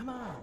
Come on.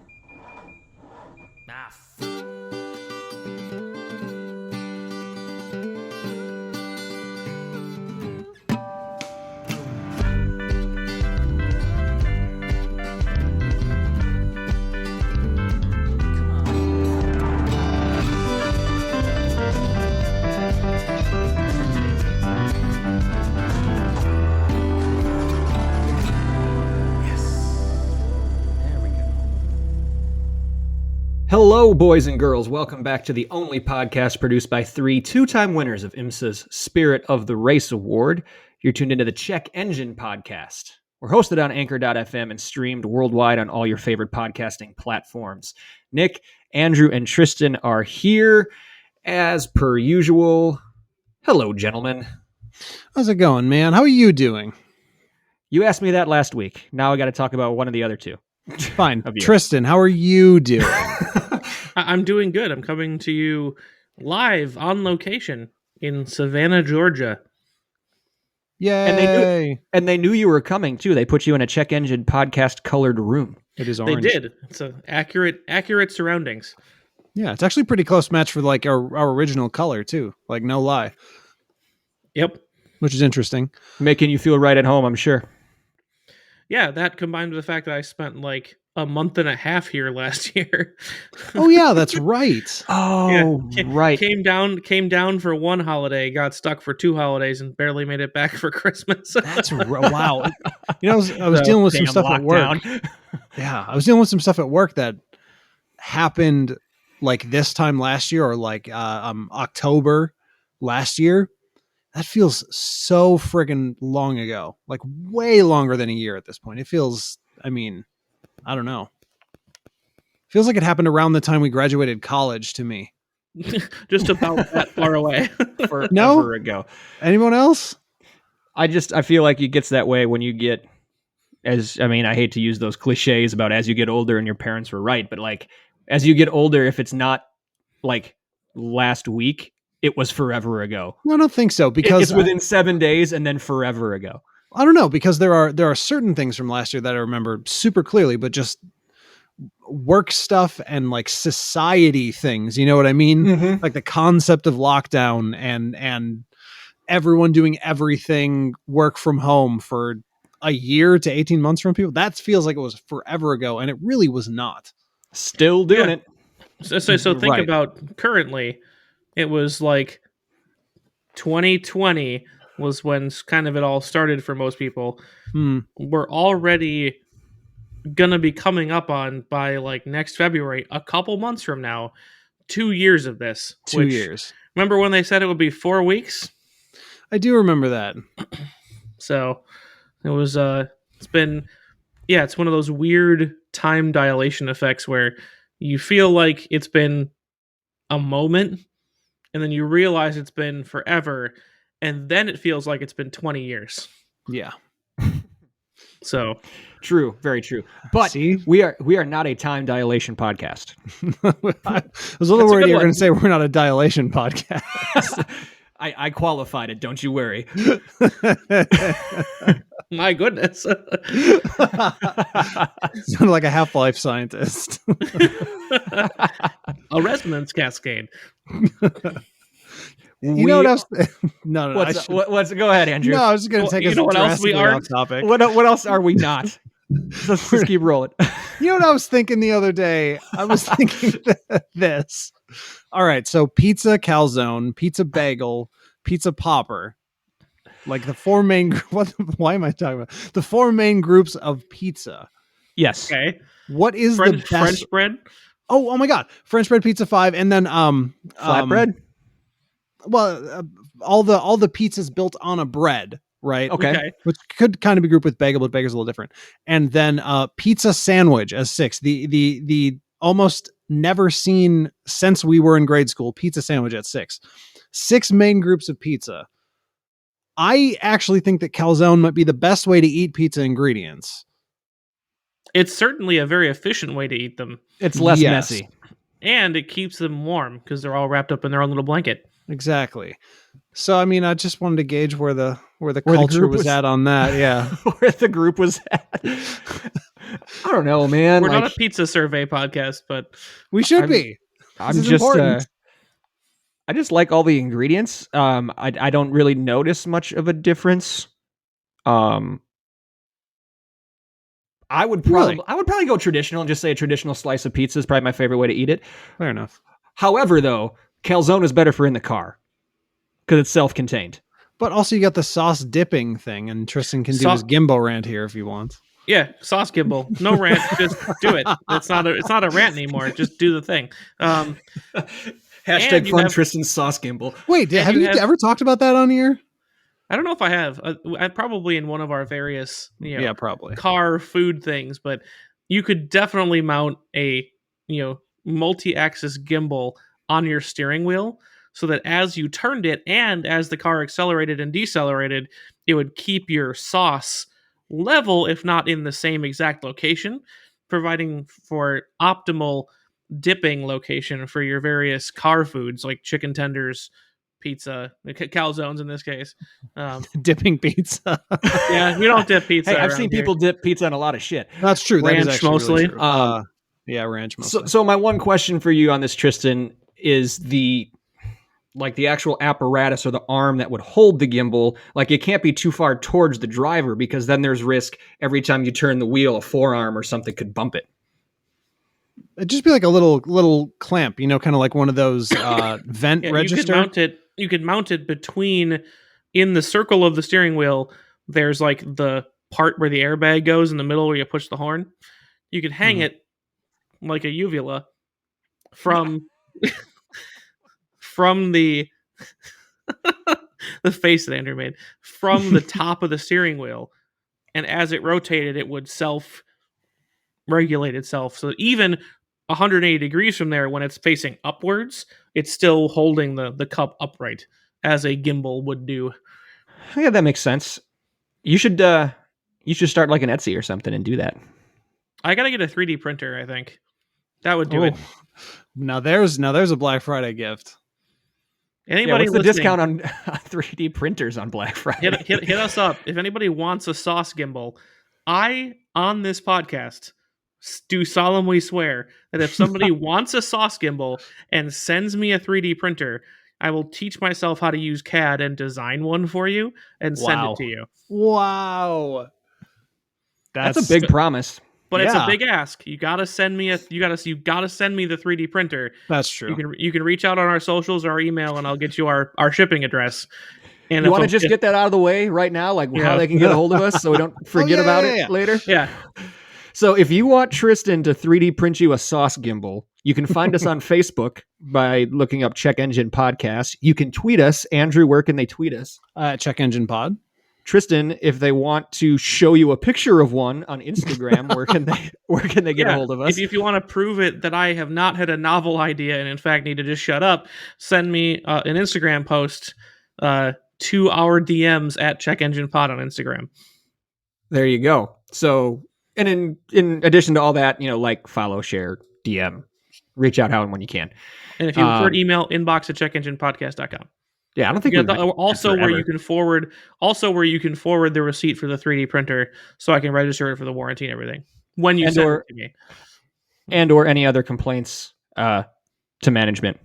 Hello, boys and girls. Welcome back to the only podcast produced by three two-time winners of IMSA's Spirit of the Race Award. You're tuned into the Check Engine Podcast. We're hosted on Anchor.fm and streamed worldwide on all your favorite podcasting platforms. Nick, Andrew, and Tristan are here as per usual. Hello, gentlemen. How's it going, man? How are you doing? You asked me that last week. Now I got to talk about one of the other two. Fine. Tristan, how are you doing? I'm doing good. I'm coming to you live on location in Savannah, Georgia. Yay! And they knew you were coming too. They put you in a Check Engine Podcast colored room. It is orange. They did. It's accurate surroundings. Yeah, it's actually a pretty close match for like our original color too. Like no lie. Yep. Which is interesting. Making you feel right at home, I'm sure. Yeah, that combined with the fact that I spent like a month and a half here last year. Oh yeah, that's right. Right. Came down for one holiday, got stuck for two holidays, and barely made it back for Christmas. That's wow. You know, I was dealing with some stuff at work. Yeah, I was dealing with some stuff at work that happened like this time last year, or like October last year. That feels so friggin' long ago, like way longer than a year at this point. It feels, I mean, I don't know. Feels like it happened around the time we graduated college to me. Just about that far away. Forever ago. Anyone else? I feel like it gets that way when you get, I hate to use those cliches about as you get older and your parents were right, but like as you get older, if it's not like last week, it was forever ago. No, I don't think so, because it's within 7 days and then forever ago. I don't know, because there are certain things from last year that I remember super clearly, but just work stuff and like society things, you know what I mean? Mm-hmm. Like the concept of lockdown and everyone doing everything work from home for a year to 18 months from people. That feels like it was forever ago, and it really was not. Still doing it. So think about currently. It was like 2020 was when kind of it all started for most people. We're already going to be coming up on, by like next February, a couple months from now, 2 years of this. 2 years. Remember when they said it would be 4 weeks? I do remember that. So it was, it's one of those weird time dilation effects where you feel like it's been a moment, and then you realize it's been forever, and then it feels like it's been 20 years. Yeah. So true, very true. But see? we are not a time dilation podcast. I was a little worried you were going to say we're not a dilation podcast. I qualified it, don't you worry. My goodness. Sounded like a Half-Life scientist. A resonance cascade. You know what else? No. What's go ahead, Andrew. No, I was just going to take us what else we are off topic. What else are we not? Let's just keep rolling. You know what I was thinking the other day? I was thinking this. All right, so pizza calzone, pizza bagel, pizza popper. Like the four main. Why am I talking about the four main groups of pizza? Yes. Okay. What is the best French bread? Oh my God! French bread pizza 5, and then flatbread. All the pizzas built on a bread, right? Okay. Which could kind of be grouped with bagel, but bagel's a little different. And then pizza sandwich as 6. The almost never seen since we were in grade school pizza sandwich at 6. 6 main groups of pizza. I actually think that calzone might be the best way to eat pizza ingredients. It's certainly a very efficient way to eat them. It's less messy. And it keeps them warm because they're all wrapped up in their own little blanket. Exactly. So, I mean, I just wanted to gauge where the culture was at on that. Yeah. Where the group was at. I don't know, man. We're not a pizza survey podcast, but we should be. I'm just I just like all the ingredients. I don't really notice much of a difference. I would probably go traditional and just say a traditional slice of pizza is probably my favorite way to eat it. Fair enough. However, though, calzone is better for in the car because it's self-contained. But also, you got the sauce dipping thing, and Tristan can do his Gimbo rant here if he wants. Yeah, sauce Gimbo. No rant, just do it. It's not a rant anymore. Just do the thing. Hashtag fun Tristan's sauce Gimbo. Wait, have you ever talked about that on here? I don't know if I have. I probably in one of our various probably car food things, but you could definitely mount a multi-axis gimbal on your steering wheel so that as you turned it and as the car accelerated and decelerated, it would keep your sauce level, if not in the same exact location, providing for optimal dipping location for your various car foods like chicken tenders, pizza, calzones in this case. Dipping pizza. Yeah, we don't dip pizza. Hey, I've seen people dip pizza in a lot of shit. That's true. Ranch that is mostly. Really true. Yeah, ranch mostly. So my one question for you on this, Tristan, is the actual apparatus or the arm that would hold the gimbal. Like, it can't be too far towards the driver because then there's risk every time you turn the wheel, a forearm or something could bump it. It'd just be like a little clamp, kind of like one of those vent register. You could mount it between, in the circle of the steering wheel, there's like the part where the airbag goes in the middle where you push the horn. You could hang it like a uvula from the the face that Andrew made, from the top of the steering wheel, and as it rotated, it would self-regulate itself. So even 180 degrees from there, when it's facing upwards, it's still holding the cup upright as a gimbal would do. Yeah, that makes sense. You should start like an Etsy or something and do that. I gotta get a 3D printer. I think that would do it. Now there's a Black Friday gift. Anybody what's the discount on 3D printers on Black Friday? Hit us up if anybody wants a sauce gimbal. I, on this podcast, do solemnly swear that if somebody wants a sauce gimbal and sends me a 3D printer, I will teach myself how to use CAD and design one for you and send it to you. Wow. That's a big promise. But it's a big ask. You gotta send me the 3D printer. That's true. You can reach out on our socials or our email, and I'll get you our shipping address. And you want to just get that out of the way right now, like how they can get a hold of us, so we don't forget about it later. Yeah. So if you want Tristan to 3D print you a sauce gimbal, you can find us on Facebook by looking up Check Engine Podcast. You can tweet us. Andrew, where can they tweet us? Check Engine Pod. Tristan, if they want to show you a picture of one on Instagram, where can they get a hold of us? If you want to prove it that I have not had a novel idea and in fact need to just shut up, send me an Instagram post to our DMs at Check Engine Pod on Instagram. There you go. So, and in addition to all that, like, follow, share, DM, reach out how and when you can. And if you prefer email, inbox at checkenginepodcast.com. Yeah, I don't think also where you can forward the receipt for the 3D printer so I can register it for the warranty and everything when you send it to me. And or any other complaints to management.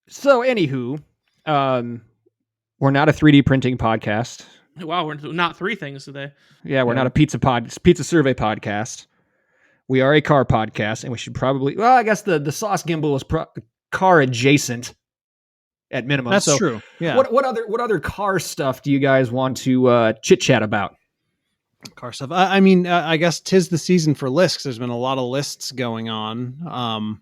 So anywho, we're not a 3D printing podcast. Wow, we're not three things today. Yeah, we're not a pizza survey podcast. We are a car podcast, and we should probably, well, I guess the sauce gimbal is car adjacent at minimum. That's true. Yeah. What other car stuff do you guys want to chit chat about? Car stuff. I mean, I guess 'tis the season for lists. There's been a lot of lists going on.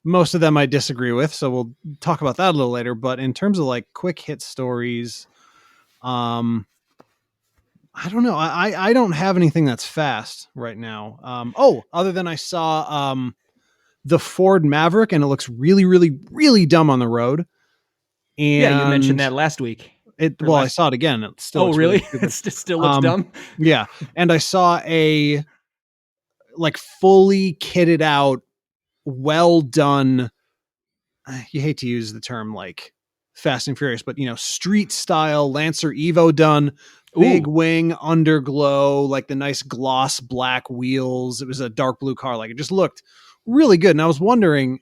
Most of them I disagree with, so we'll talk about that a little later. But in terms of like quick hit stories, I don't know. I don't have anything that's fast right now. Other than I saw the Ford Maverick, and it looks really, really, really dumb on the road. And yeah, you mentioned that last week. I saw it again. It still looks really? It still looks dumb? Yeah. And I saw a like fully kitted out, well done. You hate to use the term like Fast and Furious, but street style Lancer Evo done big wing, underglow, like the nice gloss black wheels. It was a dark blue car. Like it just looked really good. And I was wondering,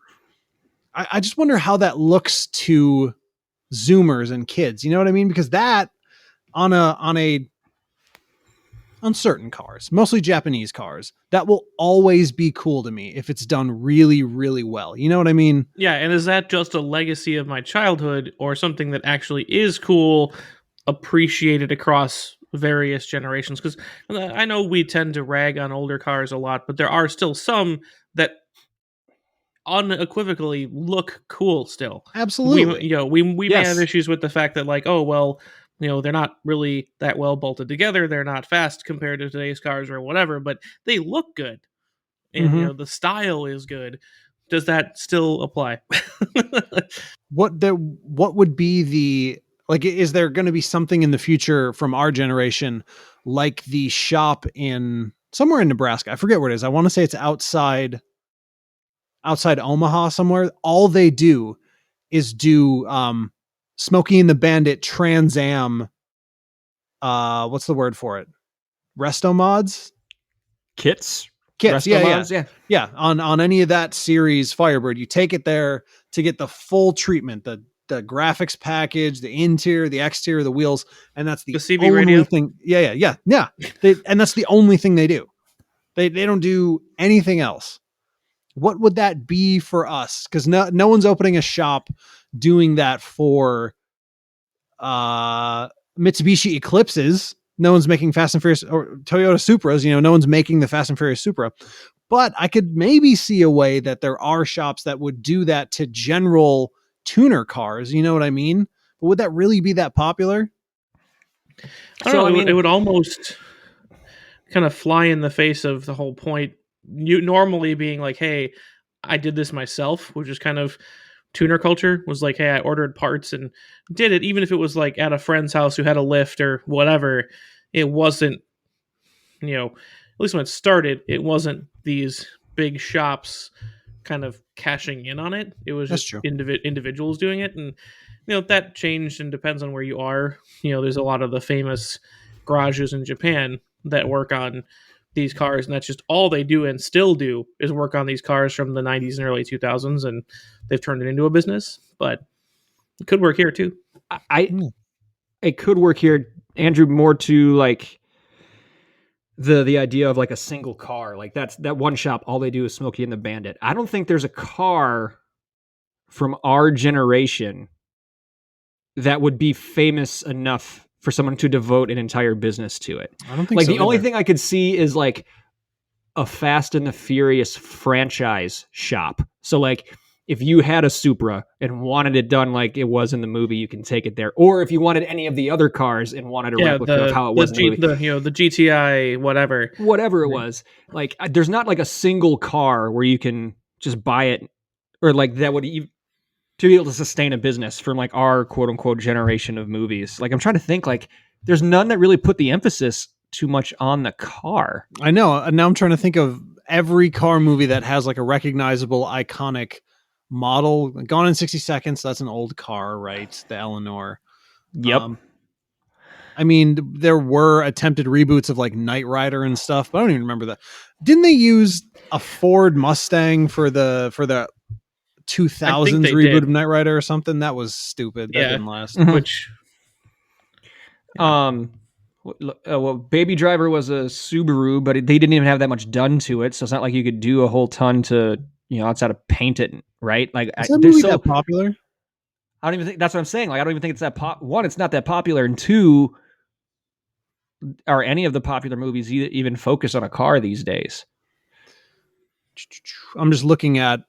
I just wonder how that looks to Zoomers and kids. You know what I mean? Because that on certain cars, mostly Japanese cars, that will always be cool to me if it's done really, really well. You know what I mean? Yeah, and is that just a legacy of my childhood or something that actually is cool, appreciated across various generations? Because I know we tend to rag on older cars a lot, but there are still some that unequivocally look cool still. Absolutely. We may have issues with the fact that, like, oh well, they're not really that well bolted together, they're not fast compared to today's cars or whatever, but they look good, and the style is good. Does that still apply? What would be the, like, is there going to be something in the future from our generation, like the shop in somewhere in Nebraska? I forget where it is. I want to say it's outside Omaha somewhere. All they do is do Smokey and the Bandit Trans Am. What's the word for it? Resto mods? Kits. Resto mods? Yeah. On any of that series Firebird, you take it there to get the full treatment, the graphics package, the interior, the exterior, the wheels, and that's the CV only radio thing. Yeah. And that's the only thing they do. They don't do anything else. What would that be for us? Because no one's opening a shop doing that for Mitsubishi Eclipses. No one's making Fast and Furious or Toyota Supras. No one's making the Fast and Furious Supra. But I could maybe see a way that there are shops that would do that to general tuner cars. You know what I mean? But would that really be that popular? I don't know. It would almost kind of fly in the face of the whole point. You normally being like, hey, I did this myself, which is kind of tuner culture, was like, hey, I ordered parts and did it, even if it was like at a friend's house who had a lift or whatever. It wasn't, at least when it started, it wasn't these big shops kind of cashing in on it. It was just individuals doing it. And that changed and depends on where you are. There's a lot of the famous garages in Japan that work on these cars, and that's just all they do and still do is work on these cars from the 90s and early 2000s, and they've turned it into a business. But it could work here too. It could work here, Andrew, more to like the idea of like a single car. Like that one shop, all they do is Smokey and the Bandit. I don't think there's a car from our generation that would be famous enough for someone to devote an entire business to it. I don't think like so the either. only thing I could see is like a Fast and the Furious franchise shop. So like if you had a Supra and wanted it done like it was in the movie, you can take it there. Or if you wanted any of the other cars and wanted a replica of how it was in the movie. The GTI, whatever it was. Like there's not like a single car where you can just buy it, or like that would even to be able to sustain a business from like our quote unquote generation of movies. Like I'm trying to think, like there's none that really put the emphasis too much on the car. I know. And now I'm trying to think of every car movie that has like a recognizable, iconic model. Gone in 60 Seconds. That's an old car, right? The Eleanor. Yep. I mean, there were attempted reboots of like Knight Rider and stuff, but I don't even remember that. Didn't they use a Ford Mustang for the 2000s reboot of Knight Rider or something? That was stupid. That didn't last. Which well, Baby Driver was a Subaru, but they didn't even have that much done to it, so it's not like you could do a whole ton to outside of paint it, right? Like is that movie that popular? I don't even think that's what I'm saying. Like I don't even think it's that one, it's not that popular, and two, are any of the popular movies even focus on a car these days? I'm just looking at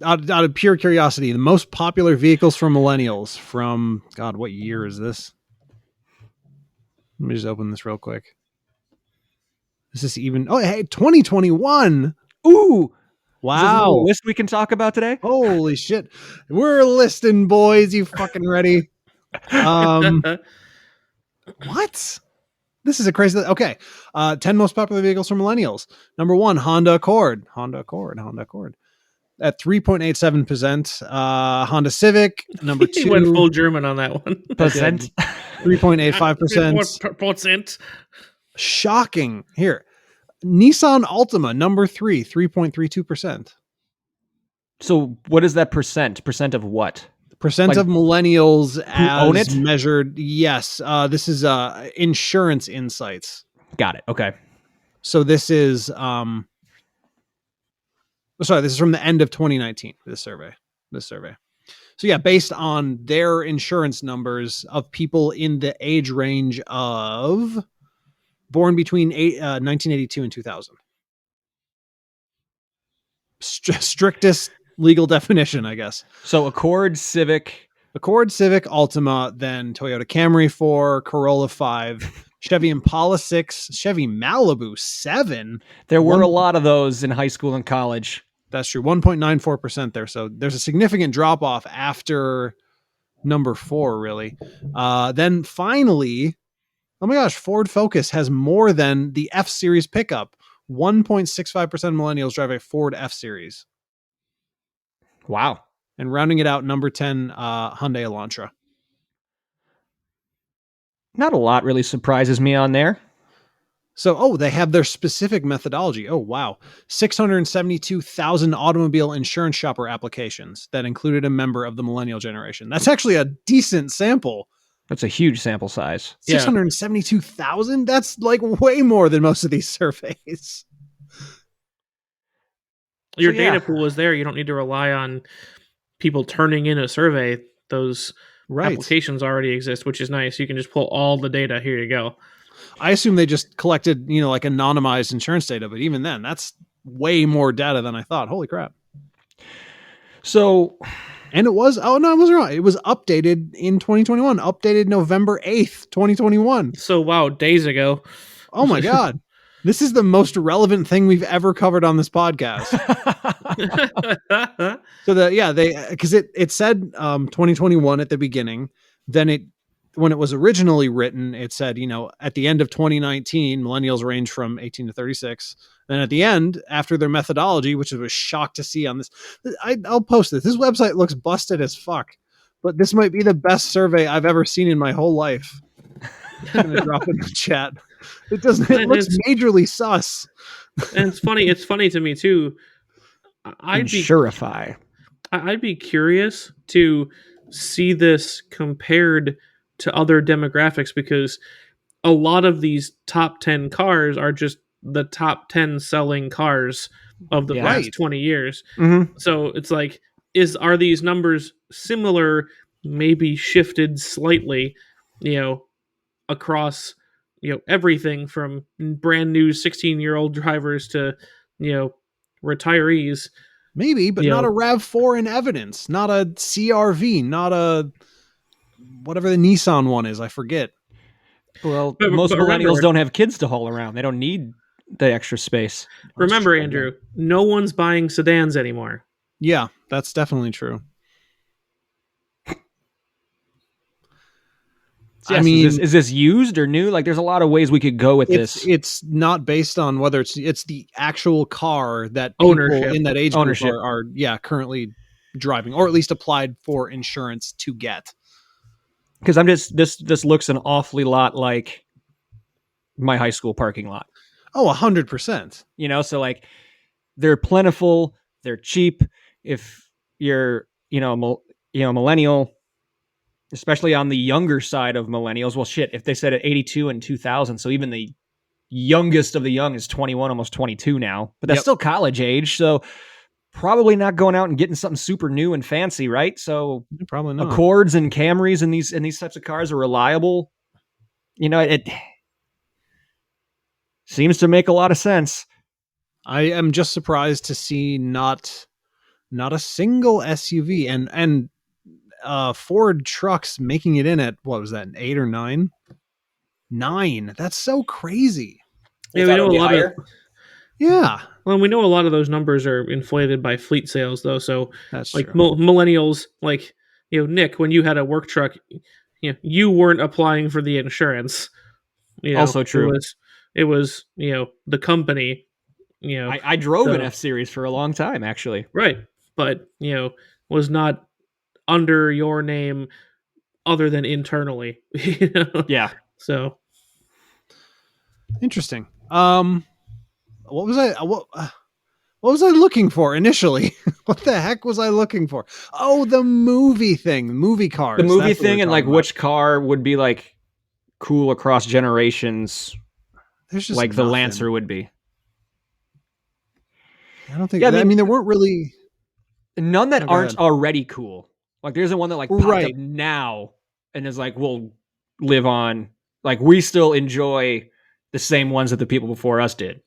out of pure curiosity, the most popular vehicles for millennials from God, what year is this? Let me just open this real quick. Is this even? Oh, hey, 2021. Ooh, wow! Is this a little list we can talk about today? Holy shit, we're listing, boys. You fucking ready? What? This is a crazy. Okay, 10 most popular vehicles for millennials. Number 1, Honda Accord. At 3.87%. Honda Civic. Number 2. He went full German on that one. Percent. 3.85%. Shocking. Here, Nissan Altima, number 3, 3.32%. So what is that percent? Percent of what? Percent of millennials who own it? Measured. Yes. This is Insurance Insights. Got it. Okay. So this is this is from the end of 2019, this survey. So yeah, based on their insurance numbers of people in the age range of born between 1982 and 2000. Strictest legal definition, I guess. So Accord, Civic, Altima, then Toyota Camry 4, Corolla 5, Chevy Impala 6, Chevy Malibu 7. There were a lot of those in high school and college. That's true. 1.94% there. So there's a significant drop off after number 4, really. Then finally, oh my gosh, Ford Focus has more than the F-Series pickup. 1.65% of millennials drive a Ford F-Series. Wow. And rounding it out, number 10, Hyundai Elantra. Not a lot really surprises me on there. So, they have their specific methodology. Oh, wow. 672,000 automobile insurance shopper applications that included a member of the millennial generation. That's actually a decent sample. That's a huge sample size. 672,000? That's like way more than most of these surveys. Your data pool is there. You don't need to rely on people turning in a survey. Those applications already exist, which is nice. You can just pull all the data. Here you go. I assume they just collected, like anonymized insurance data, but even then, that's way more data than I thought. Holy crap. So, and it was, I wasn't wrong. It was updated in 2021, updated November 8th, 2021. So, wow, days ago. Oh my God. This is the most relevant thing we've ever covered on this podcast. So because it said 2021 at the beginning, then when it was originally written, it said, at the end of 2019, millennials range from 18 to 36. Then at the end, after their methodology, which I was shocked to see on this, I'll post this. This website looks busted as fuck, but this might be the best survey I've ever seen in my whole life. I'm going to drop it in the chat. It doesn't. It looks majorly sus. And it's funny. It's funny to me too. I'd be curious to see this compared to other demographics, because a lot of these top 10 cars are just the top 10 selling cars of the last 20 years. Mm-hmm. So it's like, are these numbers similar, maybe shifted slightly, across everything from brand new 16-year-old drivers to retirees, maybe, but not a RAV4 in evidence, not a CRV, not a whatever the Nissan one is, I forget. Well, most millennials don't have kids to haul around. They don't need the extra space. Remember, Andrew, no one's buying sedans anymore. Yeah, that's definitely true. Yes, is this used or new? Like, there's a lot of ways we could go with this. It's not based on whether it's the actual car that people in that age group are currently driving, or at least applied for insurance to get. Because I'm just this looks an awfully lot like my high school parking lot. Oh, 100%. So like they're plentiful, they're cheap. If you're millennial, especially on the younger side of millennials. Well, shit, if they said at 82 and 2000, so even the youngest of the young is 21, almost 22 now, but that's still college age. So probably not going out and getting something super new and fancy, right? So probably not. Accords and Camrys and these types of cars are reliable. It seems to make a lot of sense. I am just surprised to see not a single SUV and Ford trucks making it in at, what was that, 8 or 9? 9. That's so crazy. Yeah, we know a lot of. Yeah. Well, we know a lot of those numbers are inflated by fleet sales, though. So, that's like true. Millennials, like Nick, when you had a work truck, you weren't applying for the insurance. Also true. It was the company. I drove an F-Series for a long time, actually. Right, but was not under your name other than internally. Yeah. So interesting. What was I looking for initially? What the heck was I looking for? Oh, the movie thing, movie cars. The movie thing, and like which car would be like cool across generations. There's just like nothing. The Lancer would be. I don't think. Yeah, I mean, there weren't really none that aren't already cool. Like there isn't one that like popped up now and is like we'll live on. Like we still enjoy the same ones that the people before us did.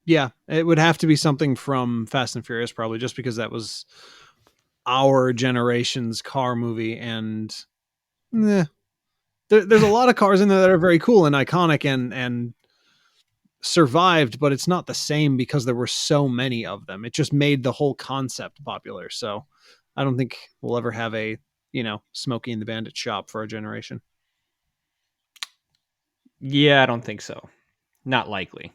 Yeah, it would have to be something from Fast and Furious, probably, just because that was our generation's car movie. And there's a lot of cars in there that are very cool and iconic and survived, but it's not the same because there were so many of them. It just made the whole concept popular. So I don't think we'll ever have a, Smokey and the Bandit shop for our generation. Yeah, I don't think so. Not likely.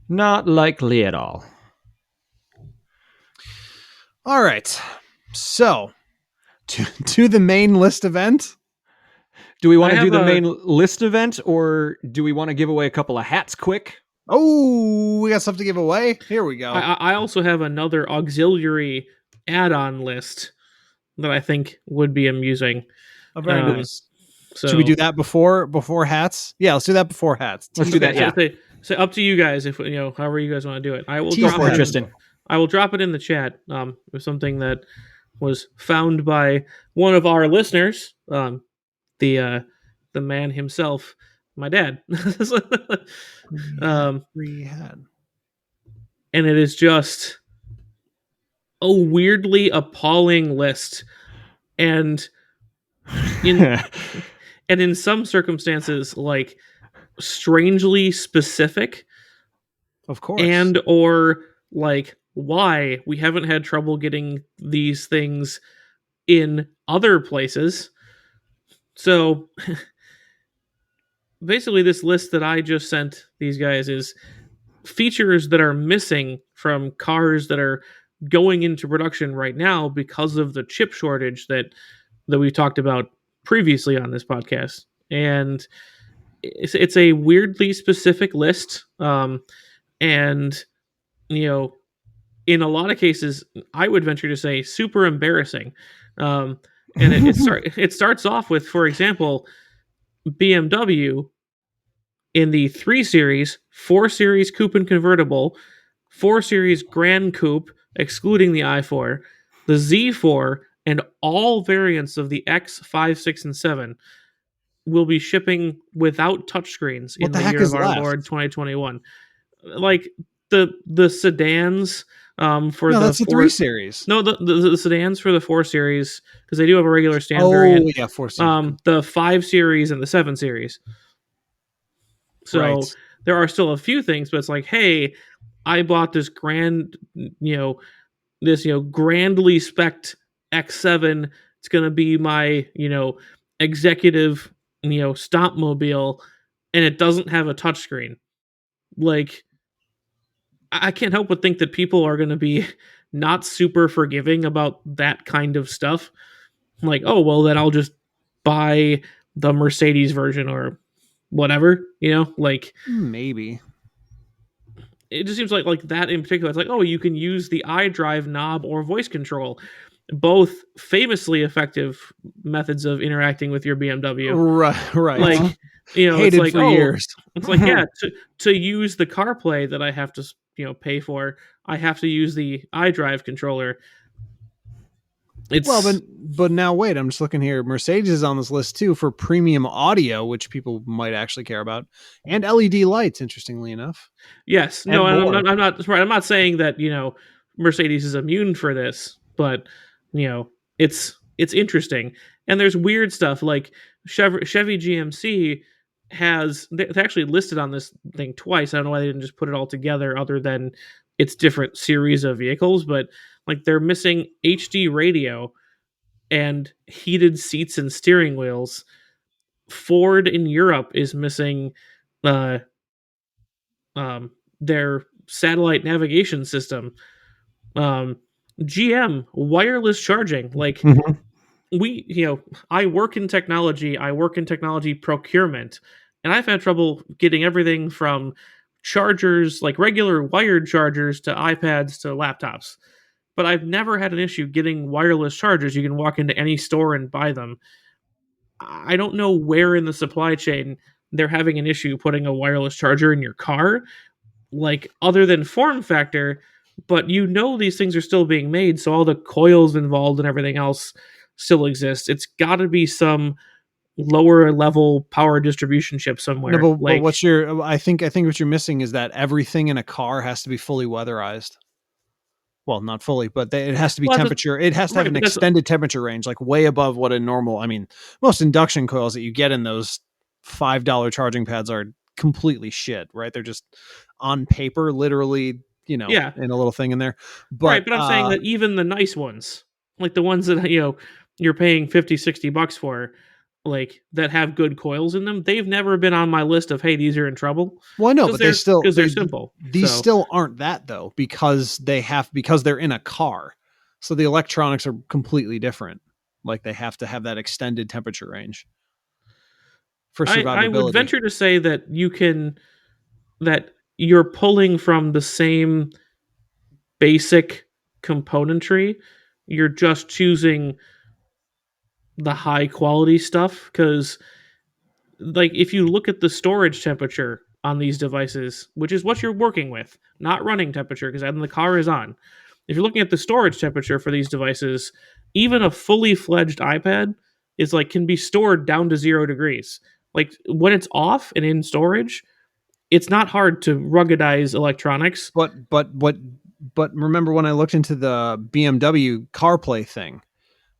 Not likely at all. All right. So to the main list event. Do we want to do the main list event, or do we want to give away a couple of hats quick? Oh, we got stuff to give away. Here we go. I also have another auxiliary add-on list that I think would be amusing. Oh, very nice. So, should we do that before hats? Yeah, let's do that before hats. Let's do that. Yeah. So up to you guys, if however you guys want to do it. I will Tristan. I will drop it in the chat. With something that was found by one of our listeners, the man himself, my dad. And it is just a weirdly appalling list, and in some circumstances, like strangely specific, of course, and or like why we haven't had trouble getting these things in other places. So basically, this list that I just sent these guys is features that are missing from cars that are going into production right now because of the chip shortage that we talked about previously on this podcast. And it's a weirdly specific list. And, in a lot of cases, I would venture to say super embarrassing. And it starts off with, for example, BMW in the 3 Series, 4 Series Coupe and Convertible, 4 Series Grand Coupe, excluding the i4, the Z4, and all variants of the X, 5, 6, and 7 will be shipping without touchscreens in the year of our Lord 2021. Like the sedans for that's the 3 Series. No, the sedans for the 4 Series, because they do have a regular stand variant. Oh, yeah, 4 Series. The 5 Series and the 7 Series. So there are still a few things, but it's like, hey, I bought this grandly spec'd X7. It's going to be my, executive, stomp mobile, and it doesn't have a touchscreen. Like, I can't help but think that people are going to be not super forgiving about that kind of stuff. Like, oh, well, then I'll just buy the Mercedes version or whatever, like maybe. It just seems like that in particular. It's like, oh, you can use the iDrive knob or voice control, both famously effective methods of interacting with your BMW. Right. Like, hated it's like, for years. It's like, yeah, to use the CarPlay that I have to, pay for, I have to use the iDrive controller. But now wait, I'm just looking here. Mercedes is on this list too for premium audio, which people might actually care about, and LED lights. Interestingly enough, yes. No, I'm not right. I'm not saying that Mercedes is immune for this, but it's interesting, and there's weird stuff like Chevy GMC has they're actually listed on this thing twice. I don't know why they didn't just put it all together, other than it's different series of vehicles, but like they're missing HD radio and heated seats and steering wheels. Ford in Europe is missing their satellite navigation system. GM wireless charging. Like I work in technology. I work in technology procurement, and I've had trouble getting everything from chargers, like regular wired chargers, to iPads to laptops. But I've never had an issue getting wireless chargers. You can walk into any store and buy them. I don't know where in the supply chain they're having an issue putting a wireless charger in your car, like other than form factor, but these things are still being made, so all the coils involved and everything else still exists. It's got to be some lower level power distribution chip somewhere. No, but what's your? I think what you're missing is that everything in a car has to be fully weatherized. Well, not fully, but it has to be temperature. It has to have an extended temperature range, like way above what a normal. I mean, most induction coils that you get in those $5 charging pads are completely shit, right? They're just on paper, literally, in a little thing in there. But I'm saying that even the nice ones, like the ones that you're paying $50-$60 for, like that have good coils in them, they've never been on my list of, hey, these are in trouble. Well, no, but they're simple. These still aren't that though, because they're in a car, so the electronics are completely different. Like they have to have that extended temperature range for survivability. I would venture to say that you're pulling from the same basic componentry. You're just choosing the high quality stuff, because like if you look at the storage temperature on these devices, which is what you're working with, not running temperature, because then the car is on. If you're looking at the storage temperature for these devices, even a fully fledged iPad can be stored down to 0 degrees. Like when it's off and in storage, it's not hard to ruggedize electronics. But remember when I looked into the BMW CarPlay thing?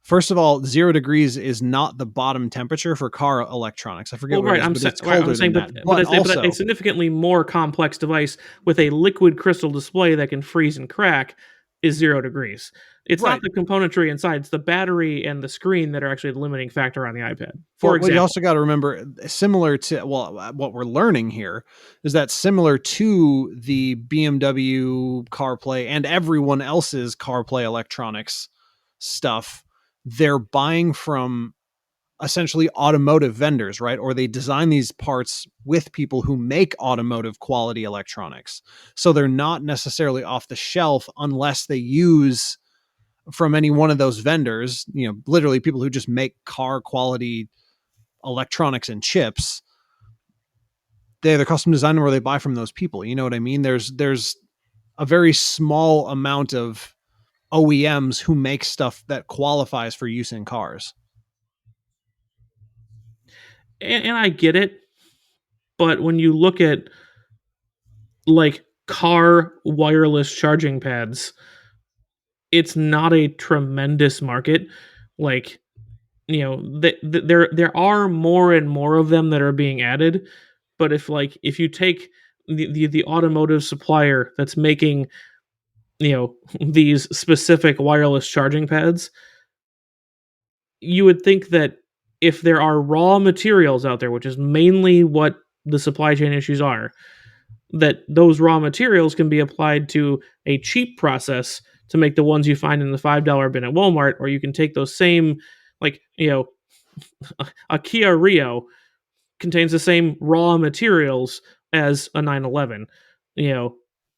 First of all, 0 degrees is not the bottom temperature for car electronics. I forget what it is, but it's colder than that. But a significantly more complex device with a liquid crystal display that can freeze and crack is 0 degrees. It's not the componentry inside; it's the battery and the screen that are actually the limiting factor on the iPad. For example, you also got to remember, similar to what we're learning here is that similar to the BMW CarPlay and everyone else's CarPlay electronics stuff, they're buying from essentially automotive vendors, right? Or they design these parts with people who make automotive quality electronics. So they're not necessarily off the shelf unless they use from any one of those vendors, literally people who just make car quality electronics and chips. They're custom designed where they buy from those people. You know what I mean? There's a very small amount of OEMs who make stuff that qualifies for use in cars. And I get it, but when you look at like car wireless charging pads, it's not a tremendous market. Like, there are more and more of them that are being added, but if you take the automotive supplier that's making these specific wireless charging pads, you would think that if there are raw materials out there, which is mainly what the supply chain issues are, that those raw materials can be applied to a cheap process to make the ones you find in the $5 bin at Walmart, or you can take those same, a Kia Rio contains the same raw materials as a 911.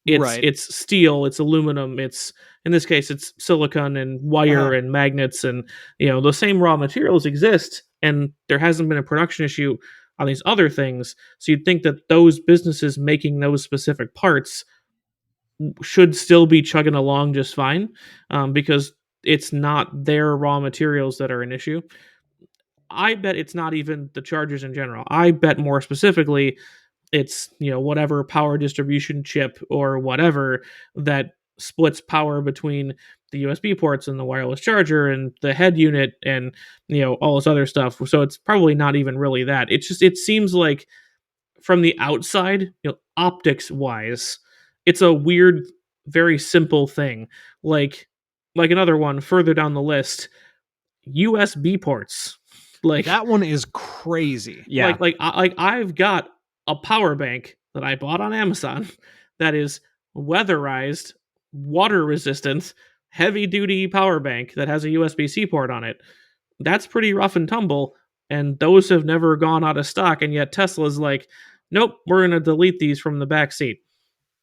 It's steel, it's aluminum, it's, in this case, it's silicon and wire and magnets, and the same raw materials exist, and there hasn't been a production issue on these other things. So you'd think that those businesses making those specific parts should still be chugging along just fine, because it's not their raw materials that are an issue. I bet it's not even the chargers in general. I bet more specifically it's whatever power distribution chip or whatever that splits power between the USB ports and the wireless charger and the head unit and all this other stuff. So it's probably not even really that. It seems like from the outside, optics wise, it's a weird, very simple thing. Like another one further down the list, USB ports. Like that one is crazy. Yeah. I've got a power bank that I bought on Amazon that is weatherized, water resistant, heavy duty power bank that has a USB-C port on it. That's pretty rough and tumble, and those have never gone out of stock, and yet Tesla's like, nope, we're going to delete these from the back seat.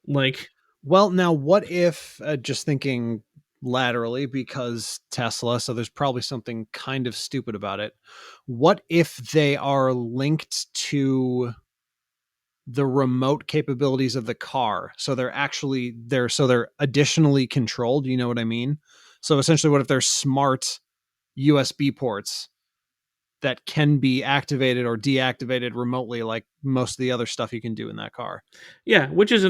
Like, well, now what if, just thinking laterally, because Tesla, so there's probably something kind of stupid about it. What if they are linked to the remote capabilities of the car? So they're additionally controlled. You know what I mean? So essentially, what if they're smart USB ports that can be activated or deactivated remotely, like most of the other stuff you can do in that car? Yeah, which is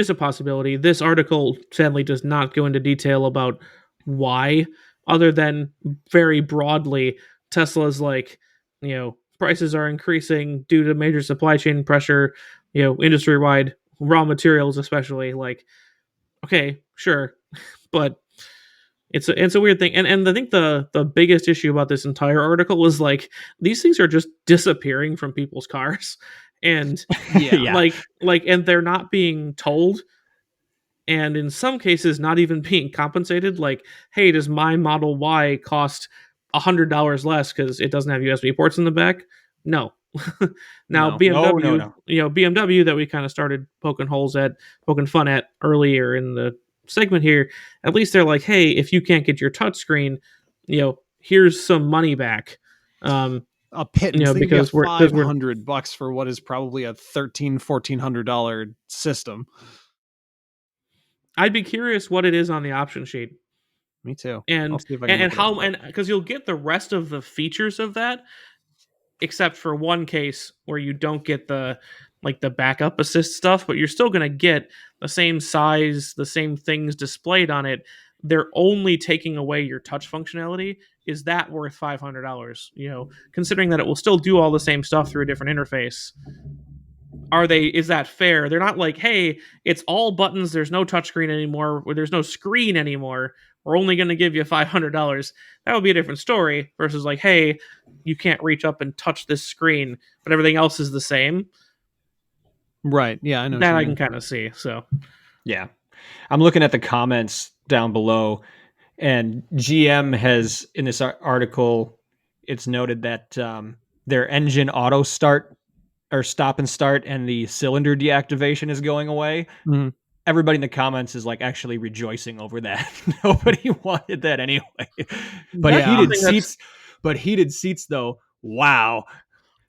a possibility. This article sadly does not go into detail about why, other than very broadly, Tesla's like, prices are increasing due to major supply chain pressure, industry wide, raw materials especially. Like, okay, sure, but it's a weird thing, and I think the biggest issue about this entire article is like these things are just disappearing from people's cars, and Yeah. and they're not being told, and in some cases not even being compensated. Like, hey, does my Model Y cost $100 less because it doesn't have USB ports in the back? No. Now No. BMW, No. BMW that we kind of started poking fun at earlier in the segment here, at least they're like, hey, if you can't get your touchscreen, here's some money back. A pittance. Because we're $500 for what is probably a $1,400 system. I'd be curious what it is on the option sheet. Me too. And because you'll get the rest of the features of that, except for one case where you don't get the backup assist stuff, but you're still going to get the same size, the same things displayed on it. They're only taking away your touch functionality. Is that worth $500? Considering that it will still do all the same stuff through a different interface. Is that fair? They're not like, hey, it's all buttons, there's no touchscreen anymore, or there's no screen anymore, we're only going to give you $500. That would be a different story versus like, hey, you can't reach up and touch this screen, but everything else is the same. Right. Yeah, I know that I can kind of see. So, yeah, I'm looking at the comments down below, and GM has in this article, it's noted that their engine auto start or stop and start and the cylinder deactivation is going away. Mm-hmm. Everybody in the comments is like actually rejoicing over that. Nobody wanted that anyway. But heated seats though, wow.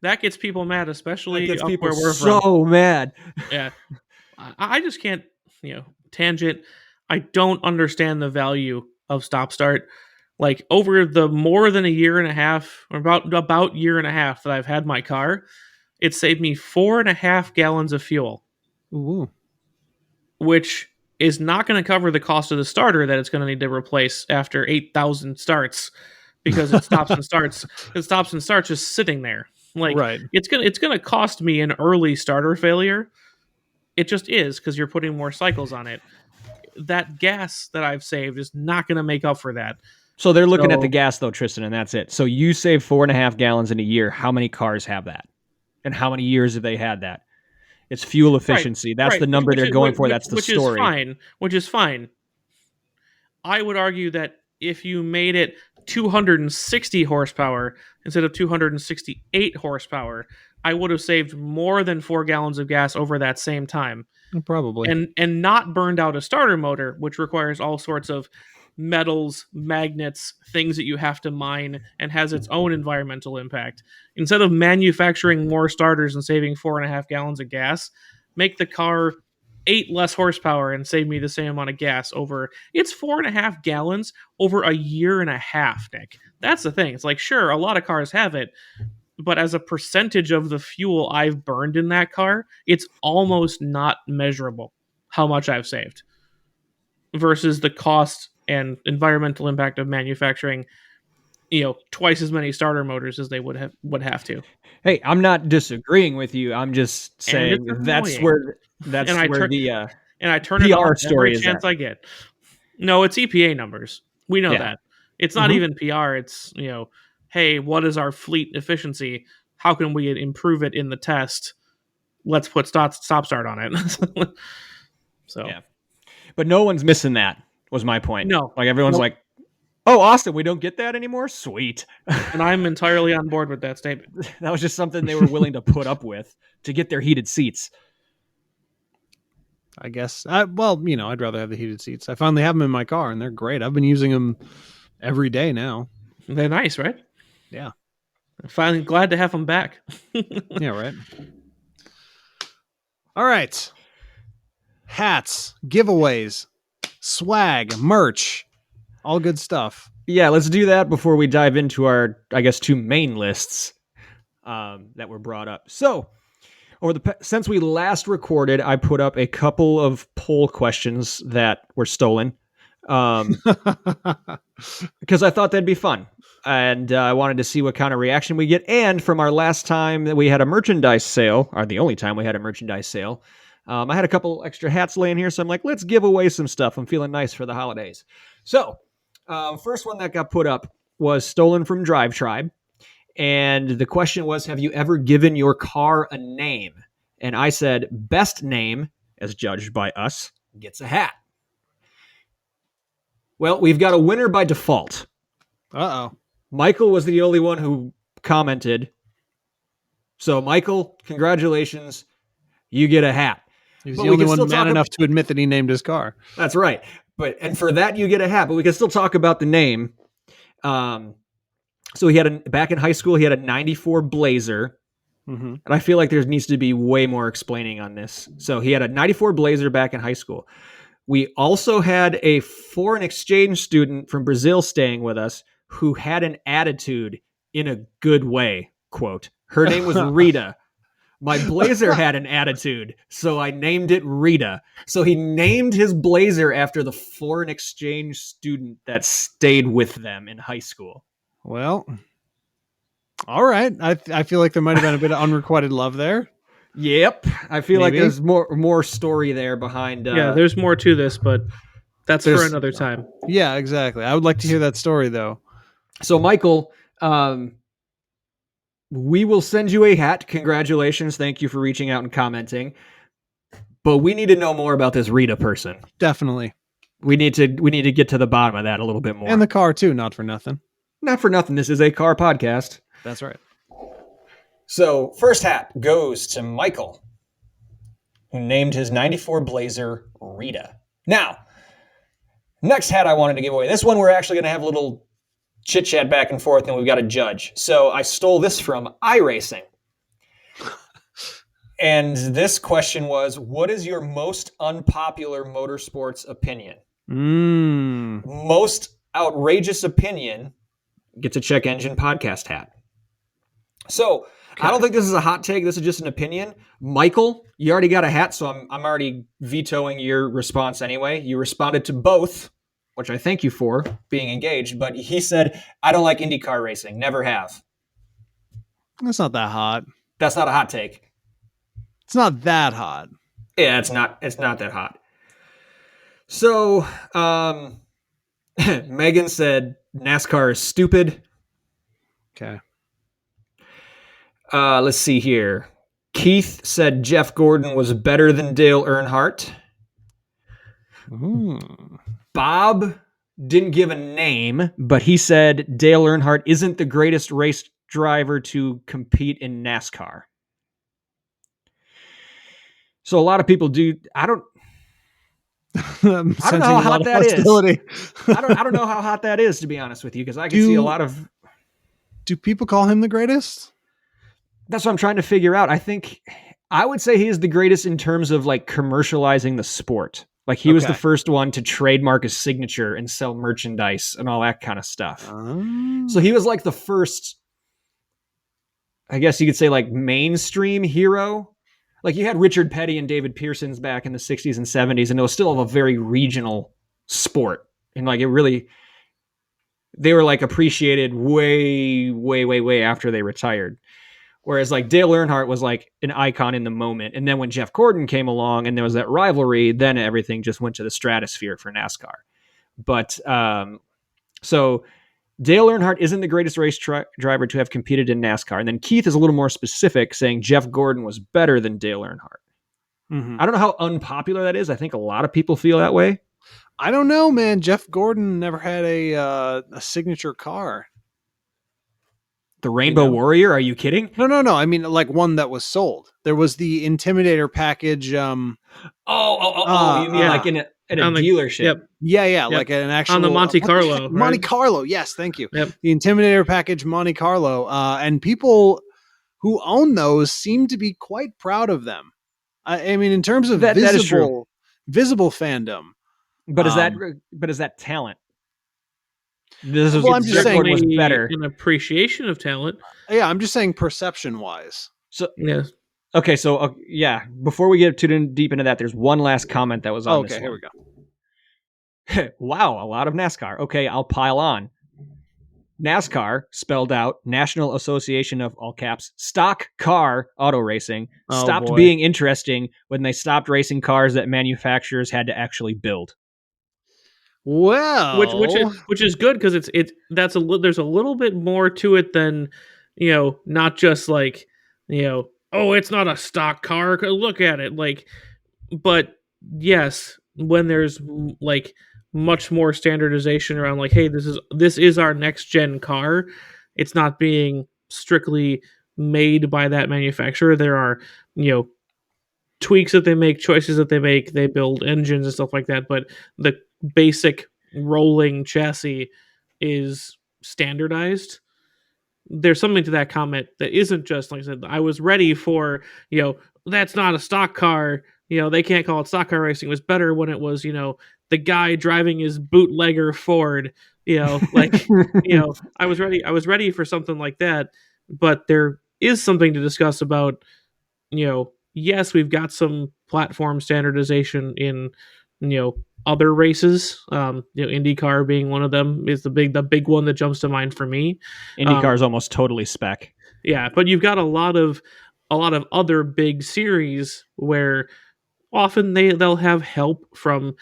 That gets people mad, especially gets up people where we're so mad. Yeah. I just can't, tangent. I don't understand the value of stop start. Like over the more than a year and a half, or about year and a half that I've had my car, it saved me 4.5 gallons of fuel. Ooh. Which is not going to cover the cost of the starter that it's going to need to replace after 8,000 starts, because it stops and starts. It stops and starts just sitting there. Like, right. It's gonna cost me an early starter failure. It just is, because you're putting more cycles on it. That gas that I've saved is not going to make up for that. So they're looking at the gas though, Tristan, and that's it. So you save 4.5 gallons in a year. How many cars have that? And how many years have they had that? It's fuel efficiency. Right, that's the number they're going for. That's the story. Which is fine. I would argue that if you made it 260 horsepower instead of 268 horsepower, I would have saved more than 4 gallons of gas over that same time. Probably. And not burned out a starter motor, which requires all sorts of metals, magnets, things that you have to mine, and has its own environmental impact. Instead of manufacturing more starters and saving 4.5 gallons of gas, make the car 8 less horsepower and save me the same amount of gas over. It's 4.5 gallons over a year and a half, Nick. That's the thing. It's like, sure, a lot of cars have it, but as a percentage of the fuel I've burned in that car, it's almost not measurable how much I've saved versus the cost and environmental impact of manufacturing, twice as many starter motors as they would have to. Hey, I'm not disagreeing with you. I'm just saying that's where the PR story is chance I get. No, it's EPA numbers. We know that. It's not even PR. It's, hey, what is our fleet efficiency? How can we improve it in the test? Let's put stop start on it. So, yeah. But no one's missing that. was my point. No. Like everyone's like, oh, Austin, we don't get that anymore? Sweet. And I'm entirely on board with that statement. That was just something they were willing to put up with to get their heated seats. I guess. Well, I'd rather have the heated seats. I finally have them in my car, and they're great. I've been using them every day now. They're nice, right? Yeah. I'm finally glad to have them back. Yeah, right. All right. Hats, giveaways, swag, merch, all good stuff. Yeah, let's do that before we dive into our, I guess, two main lists that were brought up. So, since we last recorded, I put up a couple of poll questions that were stolen because I thought that'd be fun. And I wanted to see what kind of reaction we get. And from our last time that we had a merchandise sale, or the only time we had a merchandise sale, I had a couple extra hats laying here. So I'm like, let's give away some stuff. I'm feeling nice for the holidays. So first one that got put up was stolen from Drive Tribe. And the question was, have you ever given your car a name? And I said, best name, as judged by us, gets a hat. Well, we've got a winner by default. Uh-oh. Michael was the only one who commented. So, Michael, congratulations. You get a hat. He's the only one man enough to admit that he named his car. That's right. And for that, you get a hat. But we can still talk about the name. So he had back in high school, he had a 94 Blazer. Mm-hmm. And I feel like there needs to be way more explaining on this. So he had a 94 Blazer back in high school. We also had a foreign exchange student from Brazil staying with us who had an attitude in a good way, quote. Her name was Rita. My Blazer had an attitude, so I named it Rita. So he named his Blazer after the foreign exchange student that stayed with them in high school. Well, all right. I feel like there might have been a bit of unrequited love there. Yep. I feel like there's more story there behind. Yeah, there's more to this, but that's for another time. Yeah, exactly. I would like to hear that story, though. So, Michael, we will send you a hat. Congratulations. Thank you for reaching out and commenting. But we need to know more about this Rita person. Definitely. We need to get to the bottom of that a little bit more. And the car, too, not for nothing. Not for nothing. This is a car podcast. That's right. So, first hat goes to Michael, who named his 94 Blazer Rita. Now, next hat I wanted to give away. This one we're actually going to have a little chit-chat back and forth, and we've got a judge. So I stole this from iRacing. And this question was, what is your most unpopular motorsports opinion? Most outrageous opinion gets a Check Engine podcast hat. So I don't think this is a hot take. This is just an opinion. Michael, you already got a hat, so I'm already vetoing your response anyway. You responded to both, which I thank you for being engaged, but he said, I don't like IndyCar racing. Never have. That's not that hot. That's not a hot take. It's not that hot. Yeah, it's not that hot. So, Megan said NASCAR is stupid. Okay. Let's see here. Keith said Jeff Gordon was better than Dale Earnhardt. Bob didn't give a name, but he said Dale Earnhardt isn't the greatest race driver to compete in NASCAR. So a lot of people do. I don't know how hot that is. I don't know how hot that is, to be honest with you, because I can see a lot of. Do people call him the greatest? That's what I'm trying to figure out. I would say he is the greatest in terms of like commercializing the sport. Like he was the first one to trademark his signature and sell merchandise and all that kind of stuff. So he was like the first, I guess you could say, like mainstream hero. Like you had Richard Petty and David Pearson's back in the 60s and 70s, and it was still a very regional sport. And like they were like appreciated way, way, way, way after they retired. Whereas like Dale Earnhardt was like an icon in the moment. And then when Jeff Gordon came along and there was that rivalry, then everything just went to the stratosphere for NASCAR. But so Dale Earnhardt isn't the greatest race driver to have competed in NASCAR. And then Keith is a little more specific, saying Jeff Gordon was better than Dale Earnhardt. I don't know how unpopular that is. I think a lot of people feel that way. I don't know, man. Jeff Gordon never had a signature car. The Rainbow Warrior? Are you kidding? No. I mean, like one that was sold. There was the Intimidator package. You mean like in a dealership? Yep. Yeah. Like an actual on the Monte Carlo. Right? Monte Carlo. Yes, thank you. Yep. The Intimidator package Monte Carlo. And people who own those seem to be quite proud of them. I mean, in terms of visible fandom. But is that talent? I'm just saying was better. An appreciation of talent. Yeah, I'm just saying perception wise. So yeah. Okay, so before we get too deep into that, there's one last comment that was on this one. Here we go. Wow, a lot of NASCAR. Okay, I'll pile on. NASCAR, spelled out, National Association of, all caps, Stock Car Auto Racing, stopped being interesting when they stopped racing cars that manufacturers had to actually build. Well, which is good because there's a little bit more to it than, not just like, oh, it's not a stock car. Look at it, like, but yes, when there's like much more standardization around, like, hey, this is our next gen car. It's not being strictly made by that manufacturer. There are, tweaks that they make, choices that they make. They build engines and stuff like that, but the basic rolling chassis is standardized. There's something to that comment that isn't just, like I said, I was ready for, that's not a stock car. They can't call it stock car racing. It was better when it was, the guy driving his bootlegger Ford, like, I was ready for something like that. But there is something to discuss about, yes, we've got some platform standardization in, other races. IndyCar being one of them is the big one that jumps to mind for me. IndyCar is almost totally spec. Yeah, but you've got a lot of other big series where often they'll have help from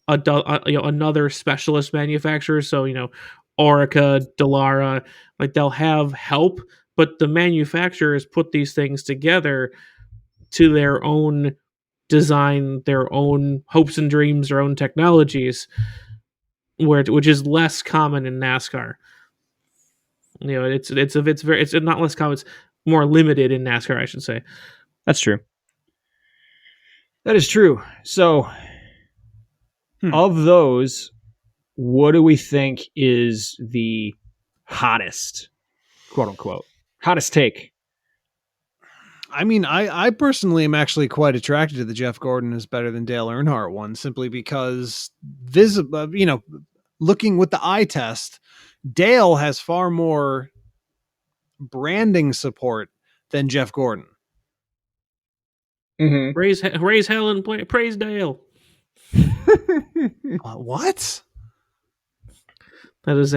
another specialist manufacturer. So Orica, Dallara, like they'll have help, but the manufacturers put these things together to their own design, their own hopes and dreams, their own technologies, which is less common in NASCAR. It's not less common. It's more limited in NASCAR, I should say. That's true. That is true. So, of those, what do we think is the hottest, quote unquote, hottest take? I mean, I personally am actually quite attracted to the Jeff Gordon is better than Dale Earnhardt one, simply because looking with the eye test, Dale has far more branding support than Jeff Gordon. Mm-hmm. Raise hell and praise Dale. What? That is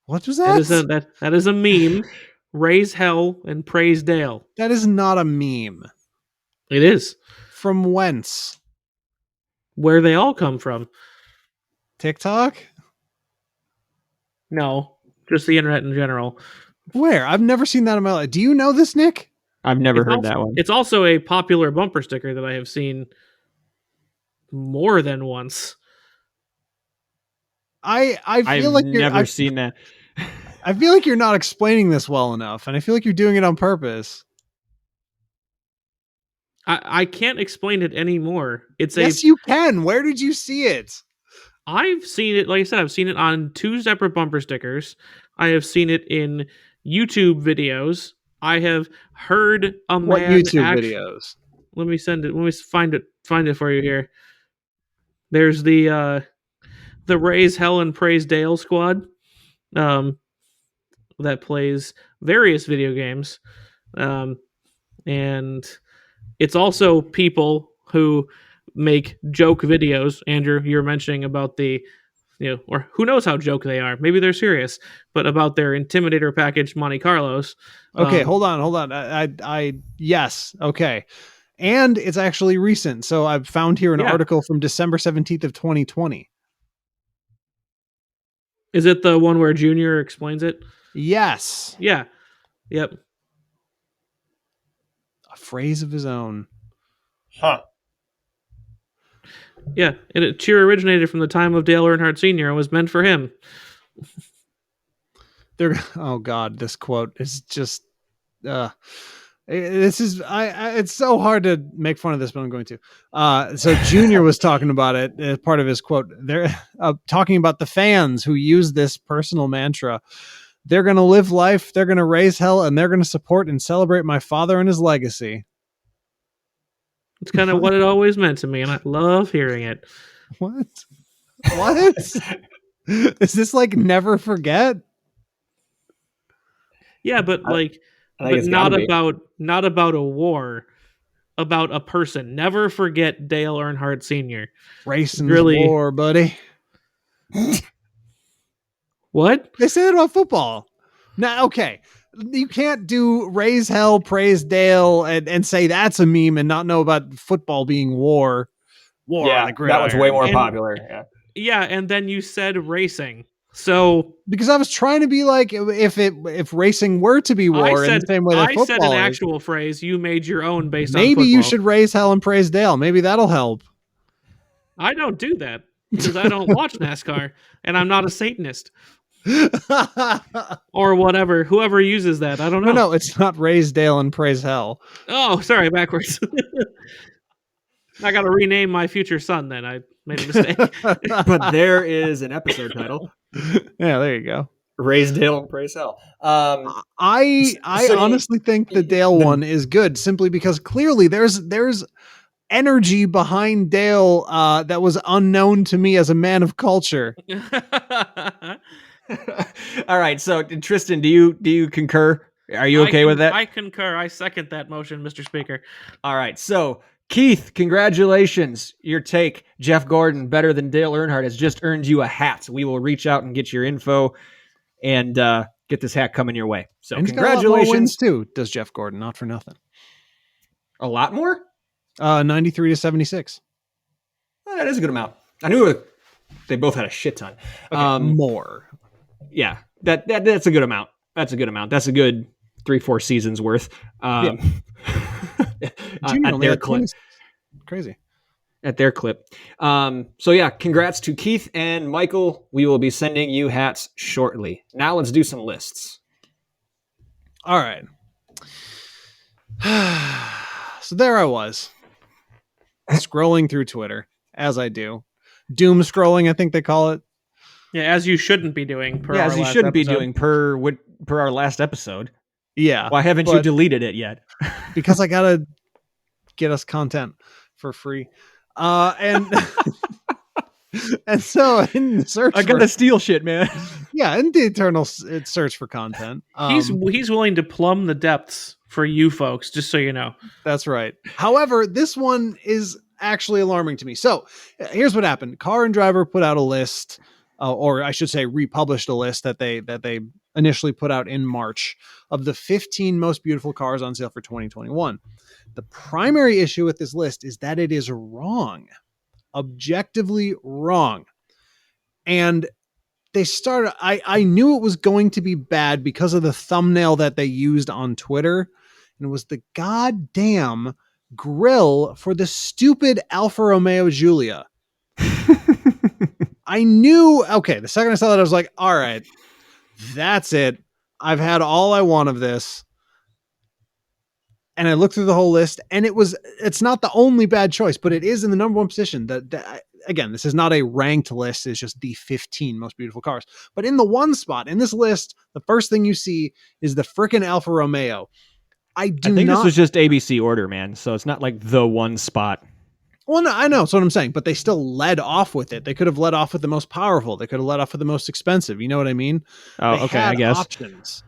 what was that? That is a meme. Raise hell and praise Dale. That is not a meme. It is. From whence? Where they all come from. TikTok? No, just the internet in general. Where? I've never seen that in my life. Do you know this, Nick? I've never heard that one. It's also a popular bumper sticker that I have seen more than once. I feel like I've never seen that. I feel like you're not explaining this well enough, and I feel like you're doing it on purpose. I can't explain it anymore. Yes, you can. Where did you see it? I've seen it, like I said, I've seen it on 2 separate bumper stickers. I have seen it in YouTube videos. I have heard a man. What YouTube videos? Let me send it. Let me find it for you here. There's the Raise Hell and Praise Dale squad. That plays various video games. And it's also people who make joke videos. Andrew, you're mentioning about the, or who knows how joke they are. Maybe they're serious, but about their Intimidator package Monte Carlos. Okay, hold on. Yes. Okay. And it's actually recent. So I've found here an article from December 17th of 2020. Is it the one where Junior explains it? Yes. Yeah. Yep. A phrase of his own. Huh. Yeah, it cheer originated from the time of Dale Earnhardt Sr. and was meant for him. Oh God, this quote is just this is it's so hard to make fun of this, but I'm going to. So Junior was talking about it as part of his quote. They're talking about the fans who use this personal mantra. They're going to live life, they're going to raise hell, and they're going to support and celebrate my father and his legacy. It's kind of what it always meant to me, and I love hearing it. What? Is this like never forget? Yeah, but like, but not about a war, about a person. Never forget Dale Earnhardt Sr. Racing really war, buddy. What? They say it about football. Now, okay, you can't do raise hell, praise Dale, and say that's a meme and not know about football being war. Yeah, on the gridiron. That one's way more popular. Yeah, and then you said racing. So because I was trying to be like, if racing were to be war in the same way that football said an actual phrase, you made your own based on maybe you should raise hell and praise Dale. Maybe that'll help. I don't do that because I don't watch NASCAR and I'm not a Satanist. Or whatever, whoever uses that, I don't know. No, it's not raise Dale and praise hell. Oh, sorry, backwards. I got to rename my future son. Then I made a mistake. But there is an episode title. Yeah, there you go. Raise Dale and praise hell. I honestly think the Dale one is good simply because clearly there's energy behind Dale that was unknown to me as a man of culture. All right, so Tristan, do you concur? Are you okay with that? I concur. I second that motion, Mr. Speaker. All right, so Keith, congratulations. Your take, Jeff Gordon, better than Dale Earnhardt, has just earned you a hat. We will reach out and get your info and get this hat coming your way. So and congratulations. Wins too, does Jeff Gordon, not for nothing. A lot more? 93 to 76. Well, that is a good amount. I knew they both had a shit ton. Okay, more. Yeah, that's a good amount. That's a good amount. That's a good 3-4 seasons worth. Yeah. At their clip. Crazy. At their clip. So yeah, congrats to Keith and Michael. We will be sending you hats shortly. Now let's do some lists. All right. So there I was, scrolling through Twitter, as I do. Doom scrolling, I think they call it. Yeah, as you shouldn't be doing. Per our last episode. Yeah. Why haven't you deleted it yet? Because I gotta get us content for free. And so in the search, I gotta steal shit, man. Yeah, in the eternal search for content, he's willing to plumb the depths for you folks, just so you know. That's right. However, this one is actually alarming to me. So here's what happened. Car and Driver put out a list, or I should say republished a list that they initially put out in March of the 15 most beautiful cars on sale for 2021. The primary issue with this list is that it is wrong, objectively wrong. And they started, I knew it was going to be bad because of the thumbnail that they used on Twitter. And it was the goddamn grill for the stupid Alfa Romeo Giulia. I knew, okay, the second I saw that, I was like, all right, that's it. I've had all I want of this. And I looked through the whole list, and it's not the only bad choice, but it is in the number one position. Again, this is not a ranked list. It's just the 15 most beautiful cars. But in the one spot in this list, the first thing you see is the frickin' Alfa Romeo. I think this was just ABC order, man. So it's not like the one spot. Well, no, I know. That's what I'm saying. But they still led off with it. They could have led off with the most powerful. They could have led off with the most expensive. You know what I mean? Oh, okay. I guess. Options.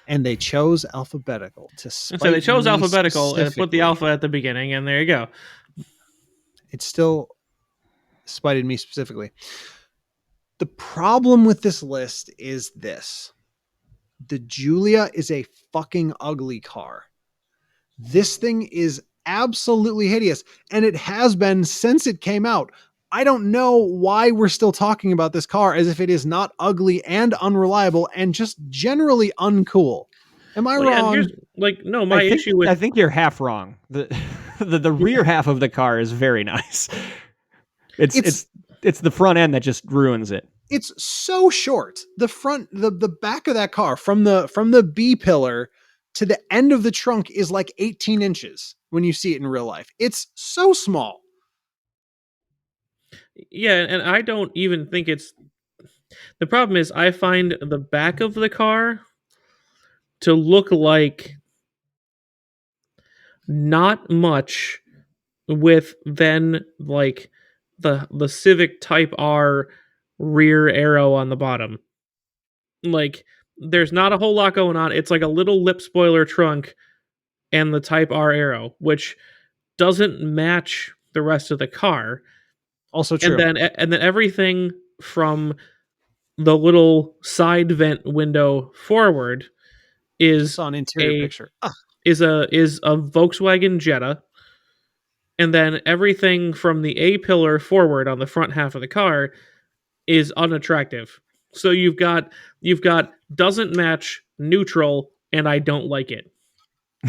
And they chose alphabetical to spite So they chose alphabetical and put the alpha at the beginning, and there you go. It still spited me specifically. The problem with this list is this. The Giulia is a fucking ugly car. This thing is absolutely hideous, and it has been since it came out. I don't know why we're still talking about this car as if it is not ugly and unreliable and just generally uncool. Am I wrong? My issue with... I think you're half wrong. The rear half of the car is very nice. It's the front end that just ruins it. It's so short. The back of that car from the B pillar to the end of the trunk is like 18 inches when you see it in real life. It's so small. Yeah, and I don't even think it's... The problem is I find the back of the car to look like not much, with then like the Civic Type R rear arrow on the bottom. Like, there's not a whole lot going on. It's like a little lip spoiler trunk and the Type R arrow, which doesn't match the rest of the car. Also true. And then everything from the little side vent window forward is an interior picture. Is a Volkswagen Jetta. And then everything from the A pillar forward on the front half of the car is unattractive. So you've got doesn't match, neutral, and I don't like it.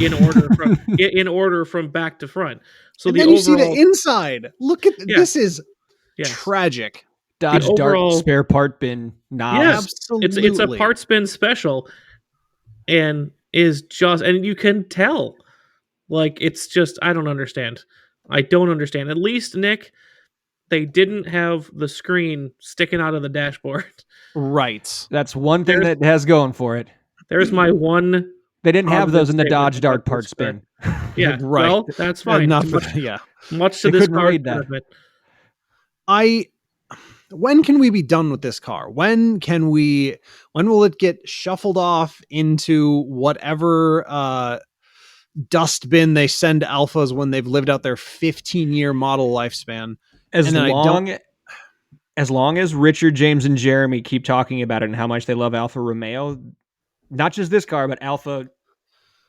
In order from back to front. So and then you see the inside. Look at this is tragic. Dodge Dart spare part bin knobs. Yes, absolutely. It's a parts bin special, and you can tell, like, it's just, I don't understand. At least, Nick, they didn't have the screen sticking out of the dashboard. Right. That's one thing that has going for it. There's my one. They didn't have those in the Dodge Dart parts bin. Yeah, right. Well, that's fine. Much to this car's benefit. When can we be done with this car? When will it get shuffled off into whatever dust bin they send alphas when they've lived out their 15-year model lifespan? As long as Richard, James, and Jeremy keep talking about it and how much they love Alfa Romeo, not just this car, but Alfa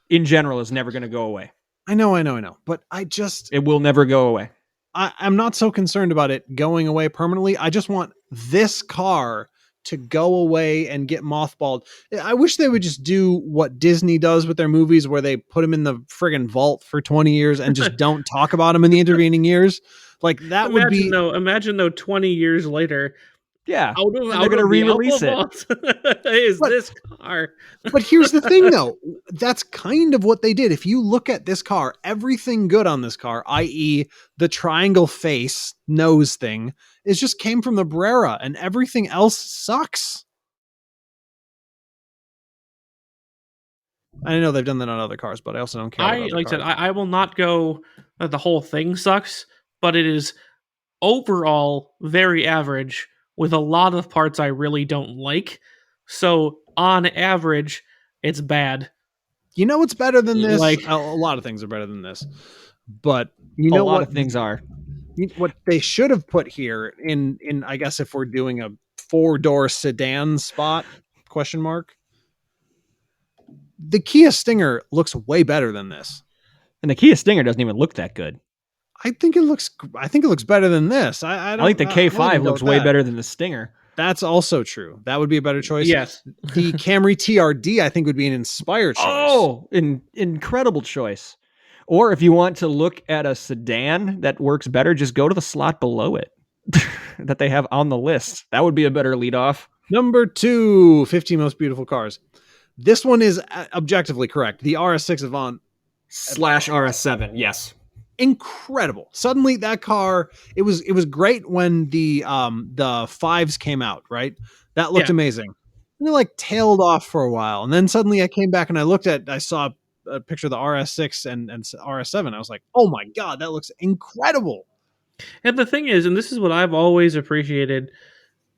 in general is never going to go away. I know. But it will never go away. I'm not so concerned about it going away permanently. I just want this car to go away and get mothballed. I wish they would just do what Disney does with their movies, where they put them in the friggin' vault for 20 years and just don't talk about them in the intervening years. Like, that would be... Imagine 20 years later... Yeah, they're going to re-release it. This car. But here's the thing, though. That's kind of what they did. If you look at this car, everything good on this car, i.e. the triangle face nose thing, just came from the Brera, and everything else sucks. I know they've done that on other cars, but I also don't care. I will not go that the whole thing sucks, but it is overall very average, with a lot of parts I really don't like. So on average, it's bad. You know what's better than this? A lot of things are better than this. But you know what? A lot of things are. What they should have put here in I guess if we're doing a 4-door sedan spot, ? The Kia Stinger looks way better than this. And the Kia Stinger doesn't even look that good. I think it looks better than this. I think the K5 looks way better than the Stinger. That's also true. That would be a better choice. Yes. The Camry TRD, I think, would be an inspired choice. Oh, incredible choice. Or if you want to look at a sedan that works better, just go to the slot below it that they have on the list. That would be a better leadoff. Number 2, 50 most beautiful cars. This one is objectively correct. The RS6 Avant / RS7. Yes. Incredible. Suddenly that car, it was great when the 5s came out, right? That looked amazing. And they tailed off for a while. And then suddenly I came back and I saw a picture of the RS6 and RS7. I was like, oh my God, that looks incredible. And the thing is, and this is what I've always appreciated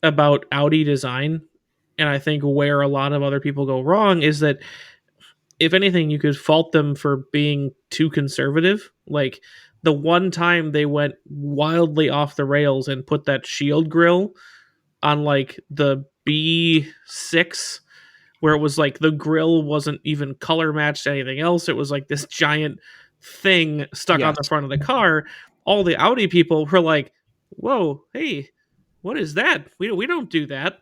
about Audi design, and I think where a lot of other people go wrong, is that if anything, you could fault them for being too conservative. Like, the one time they went wildly off the rails and put that shield grille on the B6, where it was the grill wasn't even color matched to anything else. It was this giant thing stuck on the front of the car. All the Audi people were like, whoa, hey, what is that? We don't do that.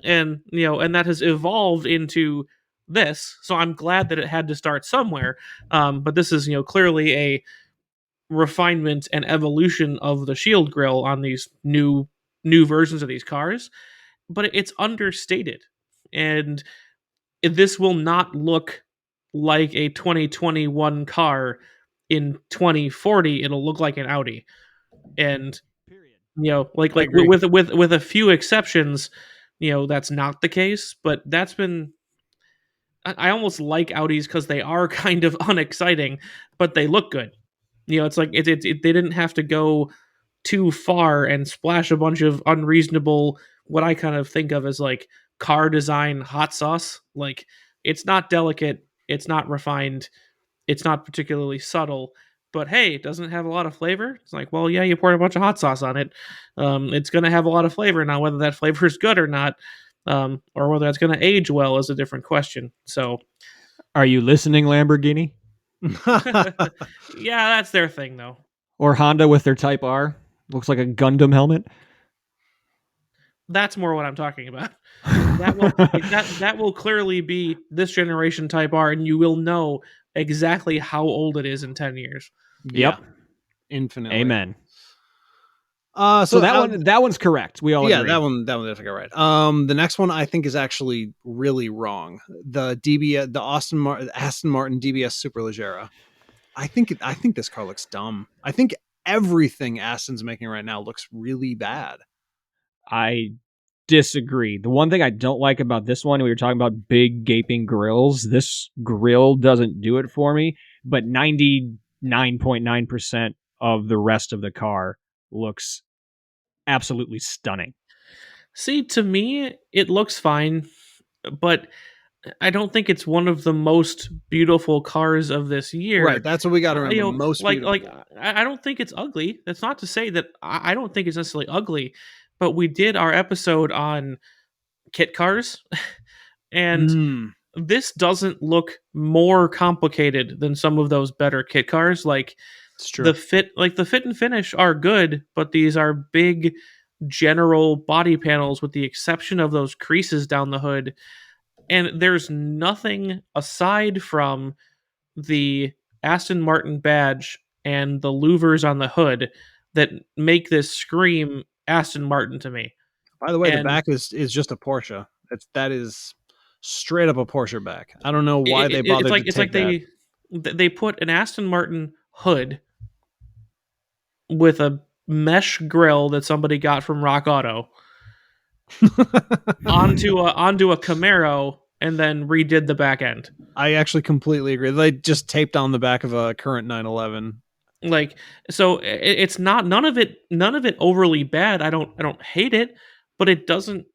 And, and that has evolved into this. So I'm glad that it had to start somewhere. But this is, clearly a refinement and evolution of the shield grille on these new versions of these cars, but it's understated, and this will not look like a 2021 car in 2040. It'll look like an Audi, and like with a few exceptions, that's not the case. But that's been, I almost like Audis because they are kind of unexciting, but they look good. It's like they didn't have to go too far and splash a bunch of unreasonable, what I kind of think of as like car design hot sauce. Like, it's not delicate, it's not refined, it's not particularly subtle, but hey, it doesn't have a lot of flavor. It's like, well, yeah, you poured a bunch of hot sauce on it. It's going to have a lot of flavor. Now, whether that flavor is good or not, or whether that's going to age well, is a different question. So, are you listening, Lamborghini? Yeah, that's their thing, though. Or Honda with their Type R. Looks like a Gundam helmet. That's more what I'm talking about. That will clearly be this generation Type R, and you will know exactly how old it is in 10 years. Yep. Infinitely. Amen. So that one's correct. We all agree. That one definitely right. The next one I think is actually really wrong. The Aston Martin DBS Superleggera. I think this car looks dumb. I think everything Aston's making right now looks really bad. I disagree. The one thing I don't like about this one, we were talking about big gaping grills. This grill doesn't do it for me, but 99.9% of the rest of the car looks absolutely stunning. See, to me, it looks fine, but I don't think it's one of the most beautiful cars of this year. Right, that's what we got to remember. Most beautiful. Like, I don't think it's ugly. That's not to say that I don't think it's necessarily ugly, but we did our episode on kit cars, and this doesn't look more complicated than some of those better kit cars. Like, it's true. The fit and finish are good, but these are big general body panels with the exception of those creases down the hood. And there's nothing aside from the Aston Martin badge and the louvers on the hood that make this scream Aston Martin to me. By the way, the back is just a Porsche. That is straight up a Porsche back. I don't know why they bothered to take that. They put an Aston Martin hood with a mesh grill that somebody got from Rock Auto onto a Camaro and then redid the back end. I actually completely agree. They just taped on the back of a current 911. Like, so it's not none of it overly bad. I don't hate it, but it doesn't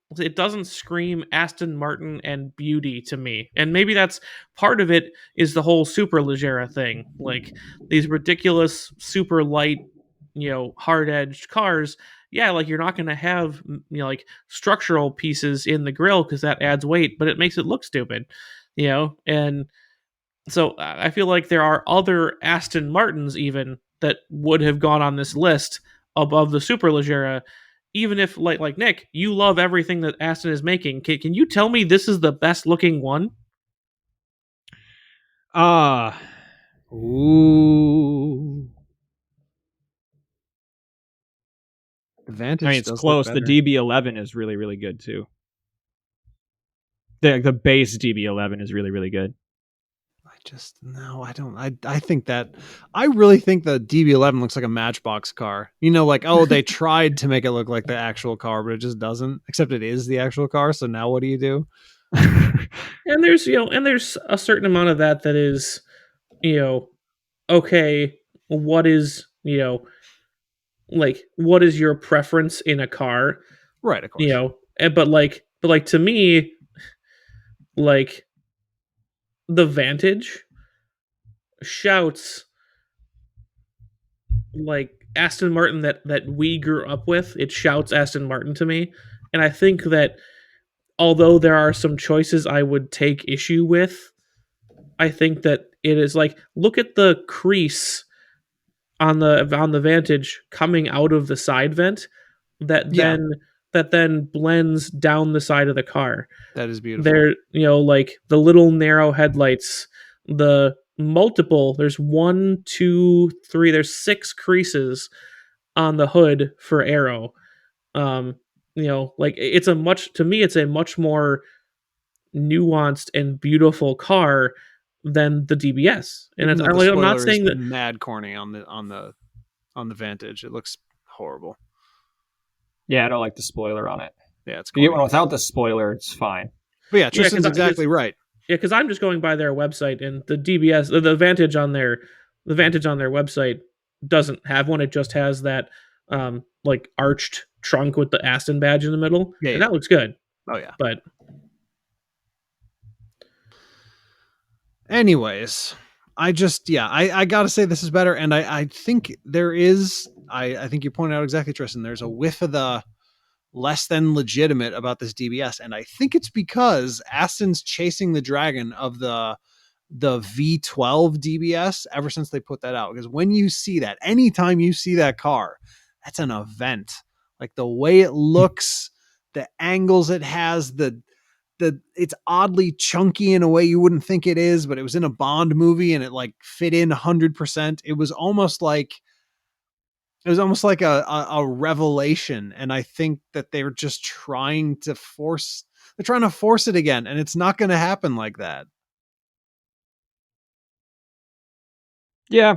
scream Aston Martin and beauty to me. And maybe that's part of it, is the whole Superleggera thing. Like, these ridiculous super light, hard-edged cars. Yeah, like, you're not going to have, like, structural pieces in the grill because that adds weight, but it makes it look stupid, and so I feel like there are other Aston Martins even that would have gone on this list above the Superleggera, even if, like Nick, you love everything that Aston is making. Can you tell me this is the best looking one? Ooh. The Vantage. I mean, it's close. The DB11 is really, really good too. The base DB11 is really, really good. I think that, I really think the DB11 looks like a Matchbox car. Like, oh, they tried to make it look like the actual car, but it just doesn't. Except it is the actual car. So now what do you do? And there's a certain amount of that is, okay, what is, like, what is your preference in a car? Right, of course. But to me, like, the Vantage shouts like Aston Martin that we grew up with. It shouts Aston Martin to me. And I think that although there are some choices I would take issue with, I think that it is like, look at the crease on the Vantage coming out of the side vent that then blends down the side of the car. That is beautiful. They're, like, the little narrow headlights, the multiple. There's 1, 2, 3. There's 6 creases on the hood for aero. Like it's a much more nuanced and beautiful car than the DBS. And Even it's though the I'm not spoiler saying is that mad corny on the Vantage. It looks horrible. Yeah, I don't like the spoiler on it. Yeah, it's If you get corny. one without the spoiler, it's fine. But yeah, Tristan's exactly right. Yeah, because I'm just going by their website, and the DBS, the Vantage on their website doesn't have one. It just has that like arched trunk with the Aston badge in the middle. Yeah, and that looks good. Oh yeah. But anyways, I gotta say this is better, and I think there is. I think you pointed out exactly, Tristan. There's a whiff of the less than legitimate about this DBS, and I think it's because Aston's chasing the dragon of the V12 DBS ever since they put that out. Because when you see that, anytime you see that car, that's an event. Like the way it looks, the angles it has, it's oddly chunky in a way you wouldn't think it is, but it was in a Bond movie and it like fit in 100%. It was almost like a revelation. And I think that they're just trying to force it again. And it's not going to happen like that. Yeah.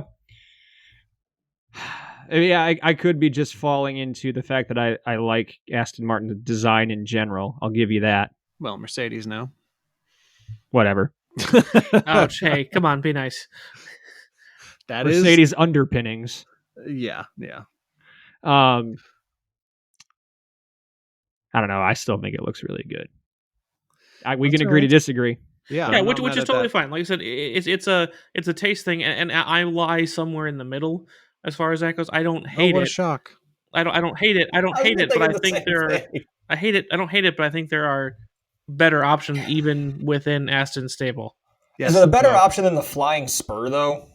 Yeah, I could be just falling into the fact that I like Aston Martin's design in general. I'll give you that. Well, Mercedes now. Whatever. ouch, hey, come on, be nice. That Mercedes underpinnings. Yeah, yeah. I don't know. I still think it looks really good. We can agree to disagree. Yeah, which is totally fine. Like I said, it's a taste thing, and I lie somewhere in the middle as far as that goes. I don't hate it. What a shock! I don't hate it. I don't hate it, but I think there are. I hate it. I don't hate it, but I think there are better options even within Aston's stable. Yes, is it a better option than the Flying Spur, though?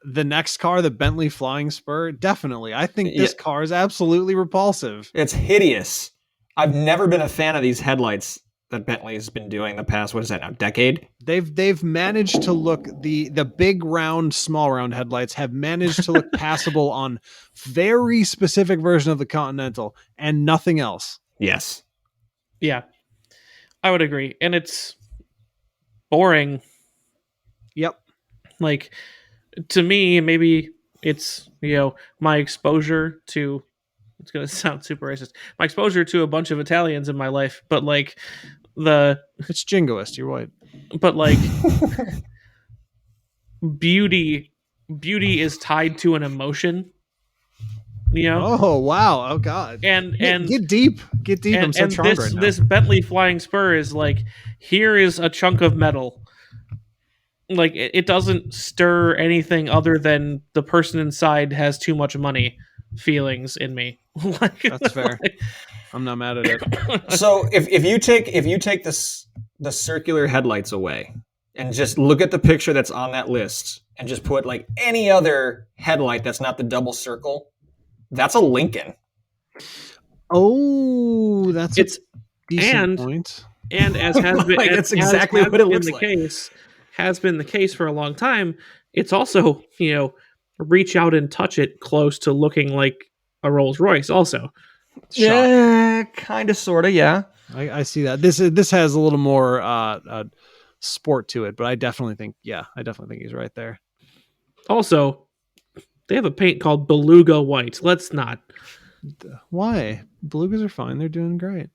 The next car, the Bentley Flying Spur, definitely. I think this car is absolutely repulsive. It's hideous. I've never been a fan of these headlights that Bentley has been doing the past, what is that now, decade? They've managed to look, the big round, small round headlights have managed to look passable on very specific version of the Continental and nothing else. Yes. Yeah, I would agree. And it's boring. Yep. Like, to me, maybe it's, my exposure to, it's going to sound super racist, my exposure to a bunch of Italians in my life, but like it's jingoist, you're white. But like beauty is tied to an emotion. Oh wow! Oh god! And get deep. I'm so charmed right now. This Bentley Flying Spur is like, here is a chunk of metal. Like it doesn't stir anything other than the person inside has too much money feelings in me. That's fair. I'm not mad at it. So if you take the circular headlights away and just look at the picture that's on that list and just put like any other headlight that's not the double circle, that's a Lincoln. Oh, that's a decent point. And as has been, that's exactly what it looks like. Has been the case for a long time. It's also, reach out and touch it close to looking like a Rolls Royce also. Yeah, kind of, sort of, yeah. I see that. This has a little more sport to it, but I definitely think he's right there. Also, they have a paint called Beluga White. Let's not. Why? Belugas are fine. They're doing great.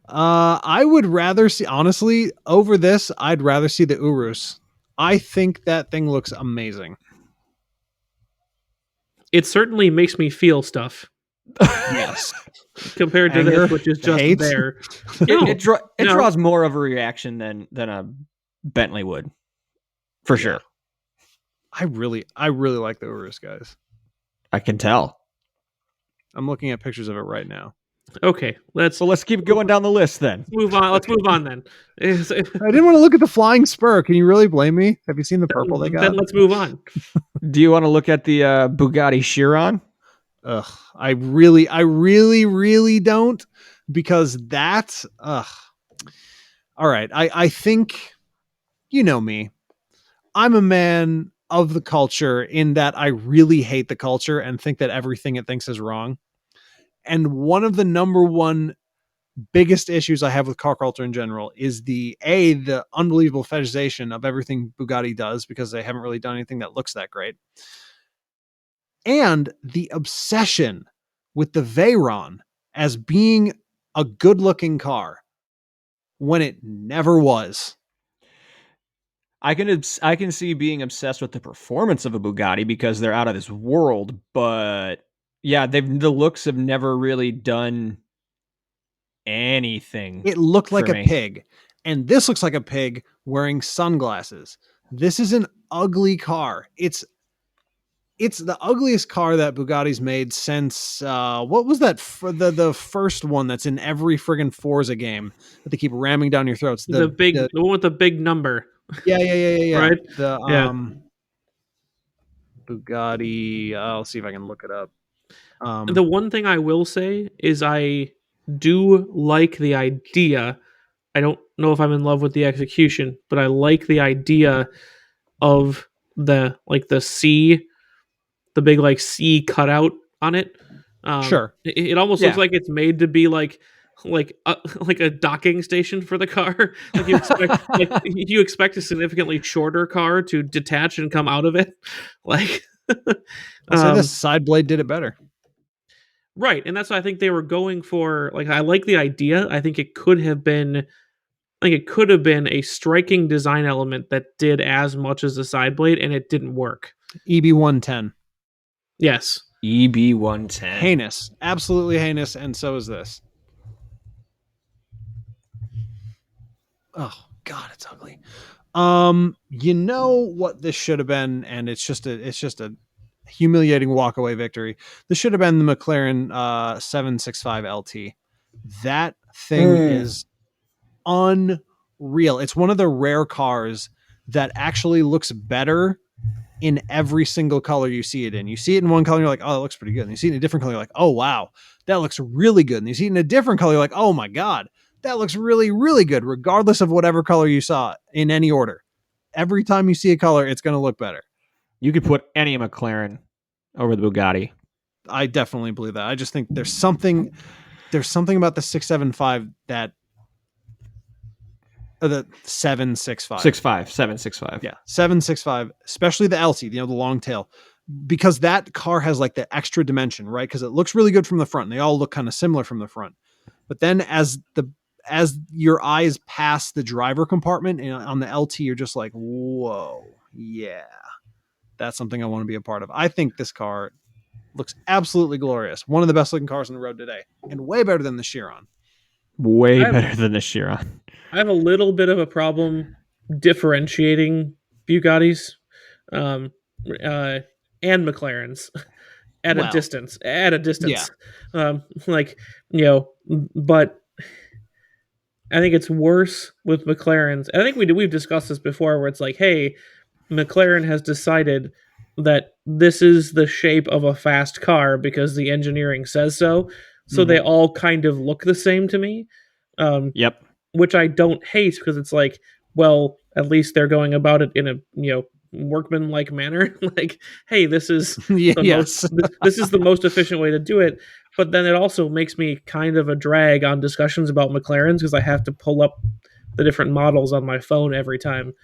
I would rather see, honestly, over this, I'd rather see the Urus. I think that thing looks amazing. It certainly makes me feel stuff. Yes. Compared to this, which is just hate? There. It draws more of a reaction than a Bentley would. For sure. I really like the Urus, guys. I can tell. I'm looking at pictures of it right now. Okay, let's keep going down the list then. Move on. Let's move on then. I didn't want to look at the Flying Spur. Can you really blame me? Have you seen the purple they got? Then let's move on. Do you want to look at the Bugatti Chiron? Ugh, I really don't, because that's all right. I think, you know me, I'm a man of the culture in that I really hate the culture and think that everything it thinks is wrong. And one of the number one biggest issues I have with car culture in general is the unbelievable fetishization of everything Bugatti does, because they haven't really done anything that looks that great. And the obsession with the Veyron as being a good looking car when it never was. I can see being obsessed with the performance of a Bugatti because they're out of this world, but yeah, the looks have never really done anything. It looked like a pig, and this looks like a pig wearing sunglasses. This is an ugly car. It's the ugliest car that Bugatti's made since what was that for the first one that's in every friggin' Forza game that they keep ramming down your throats? The one with the big number. Yeah. Right? The Bugatti. I'll see if I can look it up. The one thing I will say is I do like the idea. I don't know if I'm in love with the execution, but I like the idea of the C, the big like C cutout on it. Sure. It almost looks like it's made to be like a docking station for the car. Like you expect a significantly shorter car to detach and come out of it. Like so this side blade did it better. Right, and that's what I think they were going for. Like, I like the idea. I think it could have been a striking design element that did as much as the side blade, and it didn't work. EB110. Yes. EB110. Heinous. Absolutely heinous, and so is this. Oh, God, it's ugly. You know what this should have been, and it's just a humiliating walkaway victory. This should have been the McLaren 765 LT. That thing is unreal. It's one of the rare cars that actually looks better in every single color you see it in. You see it in one color, you're like, oh, that looks pretty good. And you see it in a different color, you're like, oh, wow, that looks really good. And you see it in a different color, you're like, oh my God, that looks really, really good, regardless of whatever color you saw in any order. Every time you see a color, it's going to look better. You could put any McLaren over the Bugatti. I definitely believe that. I just think there's something about the 675 that the 765. 765. Yeah, 765, especially the LT, the long tail, because that car has like the extra dimension, right? Because it looks really good from the front. And they all look kind of similar from the front. But then as your eyes pass the driver compartment and on the LT, you're just like, whoa, yeah. That's something I want to be a part of. I think this car looks absolutely glorious. One of the best looking cars on the road today, and way better than the Chiron. Way better than the Chiron. I have a little bit of a problem differentiating Bugattis and McLarens at a distance. Yeah. But I think it's worse with McLarens. I think we've discussed this before, where it's like, hey, McLaren has decided that this is the shape of a fast car because the engineering says so. So they all kind of look the same to me. Yep. Which I don't hate, because it's like, well, at least they're going about it in a workman-like manner. Like, hey, this is this is the most efficient way to do it. But then it also makes me kind of a drag on discussions about McLarens, because I have to pull up the different models on my phone every time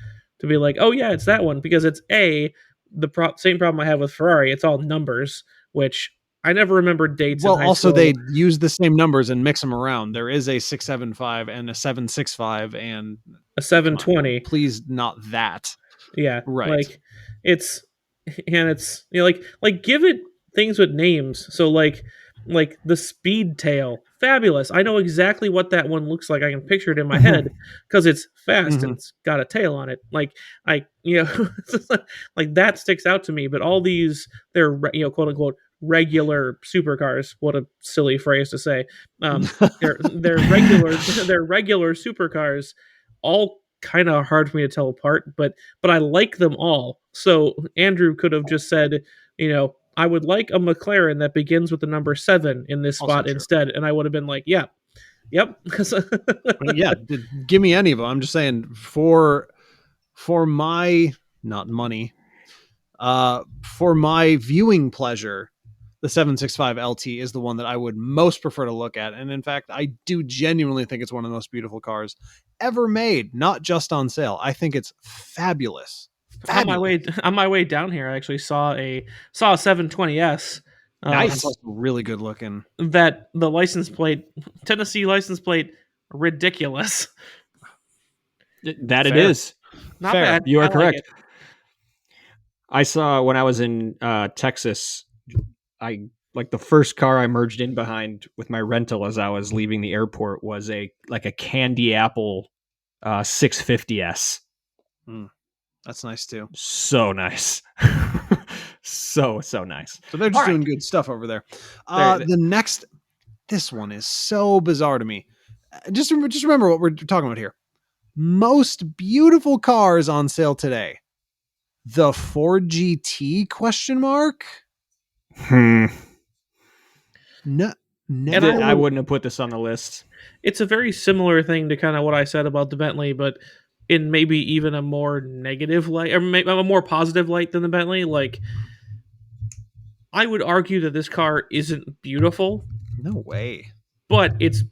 to be like, oh yeah, it's that one, because it's the same problem I have with Ferrari. It's all numbers, which I never remember dates. Well, also they use the same numbers and mix them around. There is a 675 and a 765 and a 720. Please, not that. Yeah, right. Like it's like give it things with names. So like the Speed Tail, fabulous. I know exactly what that one looks like. I can picture it in my head because it's fast and it's got a tail on it. Like like that sticks out to me. But all these, they're quote unquote regular supercars. What a silly phrase to say. They're regular supercars. All kind of hard for me to tell apart, but I like them all. So Andrew could have just said, I would like a McLaren that begins with the number 7 in this spot instead, and I would have been like, yep. Yeah, give me any of them. I'm just saying, for my not money, For my viewing pleasure, the 765 LT is the one that I would most prefer to look at. And in fact, I do genuinely think it's one of the most beautiful cars ever made, not just on sale. I think it's fabulous. On my way down here, I actually saw a 720S. Nice. That's also really good looking. That the license plate, Tennessee license plate, ridiculous. That Fair. It is. Not Fair. Bad. You are correct. I saw when I was in Texas, the first car I merged in behind with my rental as I was leaving the airport was a candy apple 650S. That's nice too. So nice. so nice. So they're just doing good stuff over there. This one is so bizarre to me. Just remember what we're talking about here. Most beautiful cars on sale today. The Ford GT ? No, I wouldn't have put this on the list. It's a very similar thing to kind of what I said about the Bentley, but in maybe even a more negative light, or maybe a more positive light than the Bentley. Like, I would argue that this car isn't beautiful. No way. But it's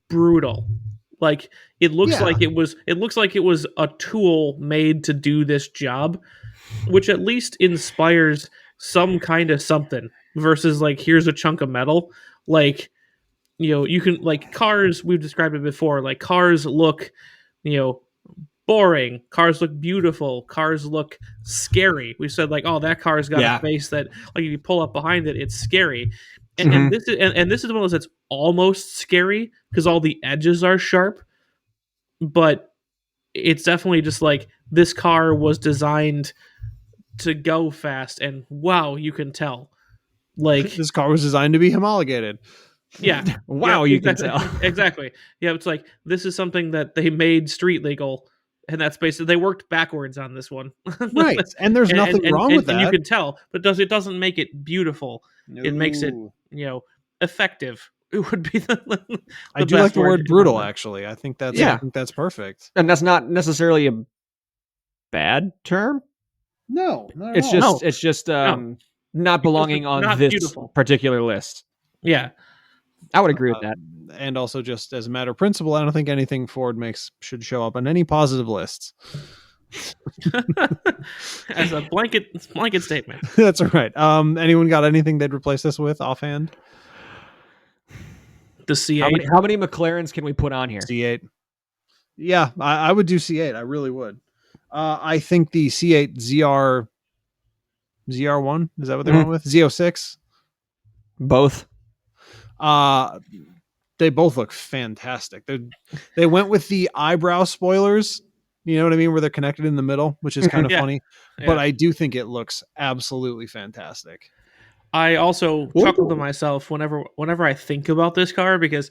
brutal. Like, it looks like it was a tool made to do this job, which at least inspires some kind of something versus like, here's a chunk of metal. Like, you can, like, cars, we've described it before, like, cars look, boring. Cars look beautiful. Cars look scary. We said, like, oh, that car's got a face that, like, if you pull up behind it, it's scary. And this is one of those that's almost scary because all the edges are sharp, but it's definitely just like, this car was designed to go fast, and wow, you can tell. Like, this car was designed to be homologated. Yeah. Wow, you can tell. Exactly. Yeah, it's like, this is something that they made street legal, and that's basically, they worked backwards on this one. Right. And there's nothing wrong with that. And you can tell, but it doesn't make it beautiful. No. It makes it, effective. It would be I do like the word brutal, actually. I think that's perfect. And that's not necessarily a bad term. No, it's just not belonging on this particular list. Yeah. I would agree with that. And also, just as a matter of principle, I don't think anything Ford makes should show up on any positive lists. As a blanket statement. That's all right. Anyone got anything they'd replace this with offhand? The C8. How many McLarens can we put on here? C8. Yeah, I would do C8. I really would. I think the C8 ZR1, is that what they went with? Z06? Both. They both look fantastic. They went with the eyebrow spoilers, you know what I mean, where they're connected in the middle, which is kind of funny. Yeah. But I do think it looks absolutely fantastic. I also chuckle to myself whenever I think about this car, because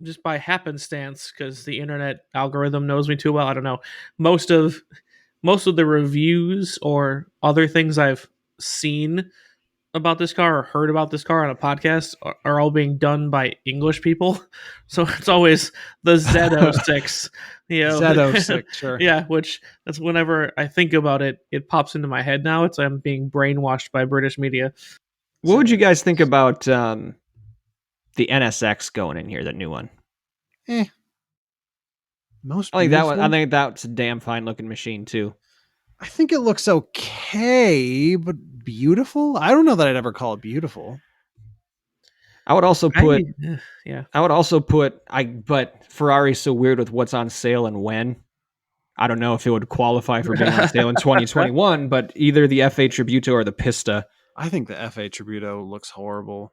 just by happenstance, because the internet algorithm knows me too well, I don't know. Most of the reviews or other things I've seen about this car or heard about this car on a podcast are all being done by English people. So it's always the Z06, Z06, sure. Yeah, which that's whenever I think about it, it pops into my head now. I'm being brainwashed by British media. What would you guys think about the NSX going in here, the new one? I think that's a damn fine looking machine too. I think it looks okay, but beautiful. I don't know that I'd ever call it beautiful. I would also put, but Ferrari's so weird with what's on sale and when. I don't know if it would qualify for being on sale in 2021, but either the F8 Tributo or the Pista. I think the F8 Tributo looks horrible.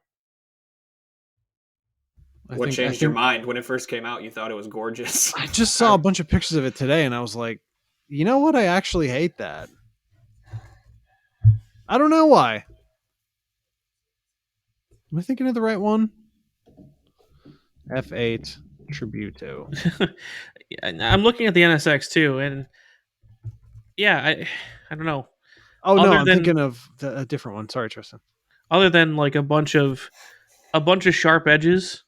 What changed your mind? When it first came out, you thought it was gorgeous. I just saw a bunch of pictures of it today, and I was like, you know what? I actually hate that. I don't know why. Am I thinking of the right one? F8 Tributo. I'm looking at the NSX too, and yeah, I don't know. Oh no, I'm thinking of a different one. Sorry, Tristan. Other than like a bunch of sharp edges,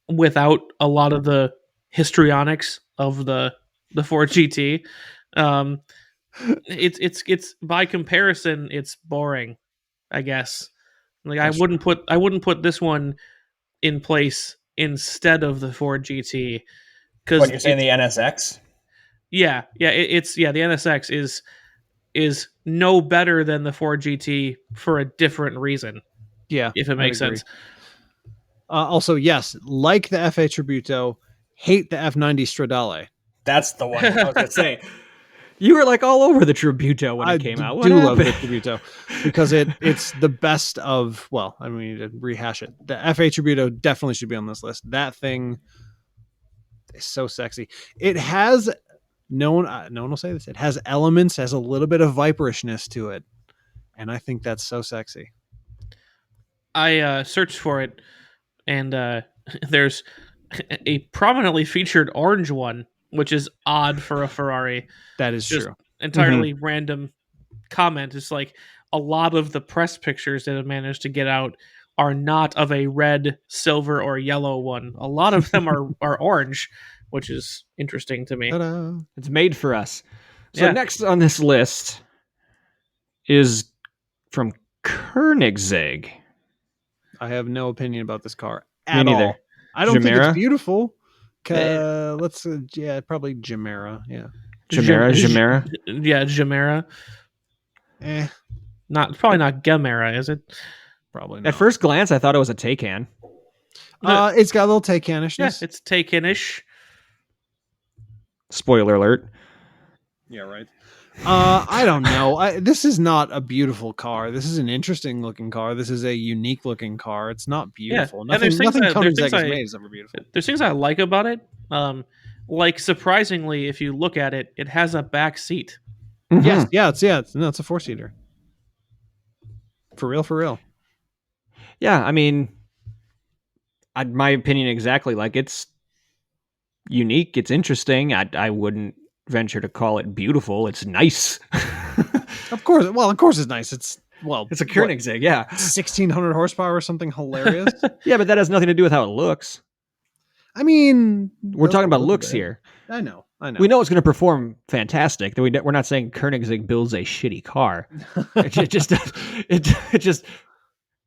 without a lot of the histrionics of the Ford GT. it's by comparison, it's boring, I guess. Like That's I wouldn't put this one in place instead of the Ford GT because What you're saying, the NSX? the NSX is no better than the Ford GT for a different reason. Yeah, if it makes sense. Also, yes, like the F8 Tributo, hate the F90 Stradale. That's the one I was going to say. You were like all over the Tributo when it came out. What do happened? love the Tributo because it's the best of. Well, I mean to rehash it. The F8 Tributo definitely should be on this list. That thing is so sexy. It has no one will say this. It has elements, has a little bit of viperishness to it, and I think that's so sexy. I searched for it, and there's a prominently featured orange one, which is odd for a Ferrari. That is Just true. Entirely random comment. It's like a lot of the press pictures that have managed to get out are not of a red, silver, or yellow one. A lot of them are orange, which is interesting to me. Ta-da. It's made for us. So next on this list is from Koenigsegg. I have no opinion about this car Me at neither. all. I don't think Gemera? it's beautiful. Let's probably Gemera. Yeah. Gemera? Yeah, Gemera. Probably not Gemera, is it? Probably not. At first glance, I thought it was a Taycan. It's got a little Taycanishness. Yeah, it's Taycan-ish. Spoiler alert. Yeah, right. I don't know. This is not a beautiful car. This is an interesting looking car. This is a unique looking car. It's not beautiful. Yeah. Nothing Koenigsegg has made is ever beautiful. There's things I like about it. Like surprisingly, if you look at it, it has a back seat. Mm-hmm. Yes, it's a 4-seater. For real. Yeah, I mean, my opinion exactly. Like, it's unique. It's interesting. I wouldn't venture to call it beautiful. It's nice. Of course. Well, of course it's nice. It's a Koenigsegg. Yeah, 1600 horsepower or something hilarious. Yeah, but that has nothing to do with how it looks. I mean, we're talking about looks here. I know. We know it's going to perform fantastic. We're not saying Koenigsegg builds a shitty car.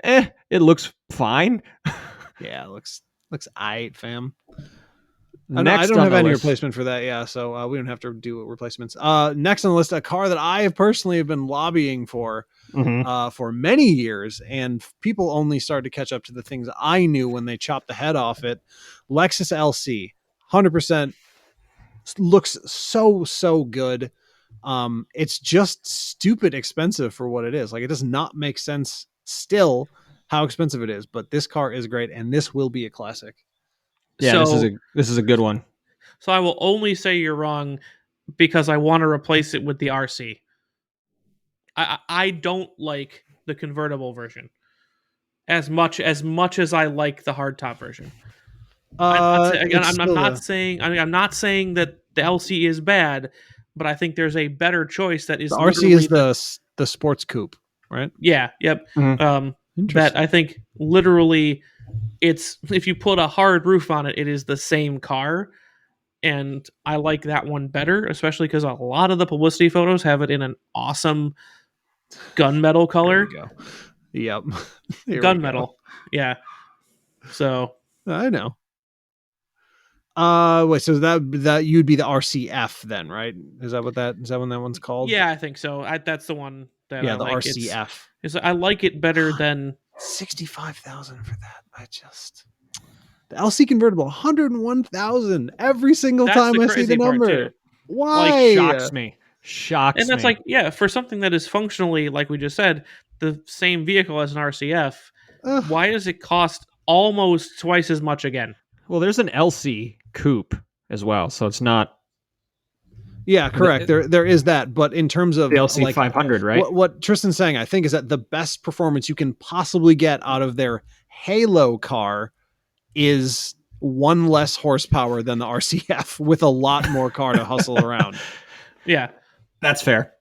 It looks fine. Yeah, it looks aight, fam. I don't have any replacement for that. Yeah, so we don't have to do replacements. Next on the list, a car that I have personally been lobbying for many years, and people only started to catch up to the things I knew when they chopped the head off it. Lexus LC, 100%, looks so good. It's just stupid expensive for what it is. Like, it does not make sense still how expensive it is, but this car is great, and this will be a classic. Yeah, this is a good one. So I will only say you're wrong because I want to replace it with the RC. I don't like the convertible version as much as I like the hardtop version. I'm not saying that the LC is bad, but I think there's a better choice that is. The RC is the sports coupe, right? Yeah. Yep. Mm-hmm. That I think literally, it's if you put a hard roof on it, it is the same car, and I like that one better, especially because a lot of the publicity photos have it in an awesome gunmetal color. There we go. Yep. Gunmetal. Yeah. So I know. Wait, so that you'd be the RCF then, right? Is that what that one's called? Yeah, I think so. That's the one that I the like. RCF. I like it better than 65,000 for that. The LC convertible, 101,000 every single time I see the number. Why? Shocks me. And that's for something that is functionally, like we just said, the same vehicle as an RCF. Why does it cost almost twice as much again? Well, there's an LC coupe as well, so it's not. Yeah, correct. There is that, but in terms of the LC 500, right? What Tristan's saying, I think, is that the best performance you can possibly get out of their Halo car is one less horsepower than the RCF with a lot more car to hustle around. Yeah, that's fair.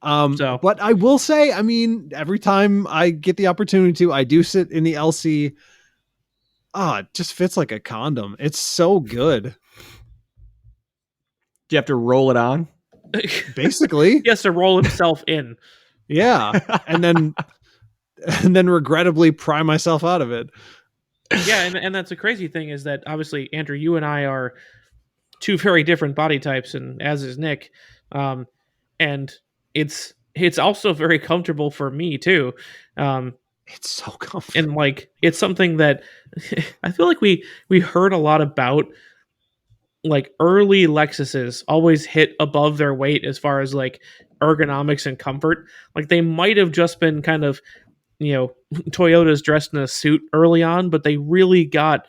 But I will say, I mean, every time I get the opportunity to, I do sit in the LC. It just fits like a condom. It's so good. Do you have to roll it on? Basically. He has to roll himself in. Yeah. And then regrettably pry myself out of it. Yeah, and that's the crazy thing is that obviously, Andrew, you and I are two very different body types, and as is Nick. And it's also very comfortable for me too. It's so comfortable. And like it's something that I feel like we heard a lot about. Like early Lexuses always hit above their weight as far as like ergonomics and comfort. Like they might have just been kind of, Toyota's dressed in a suit early on, but they really got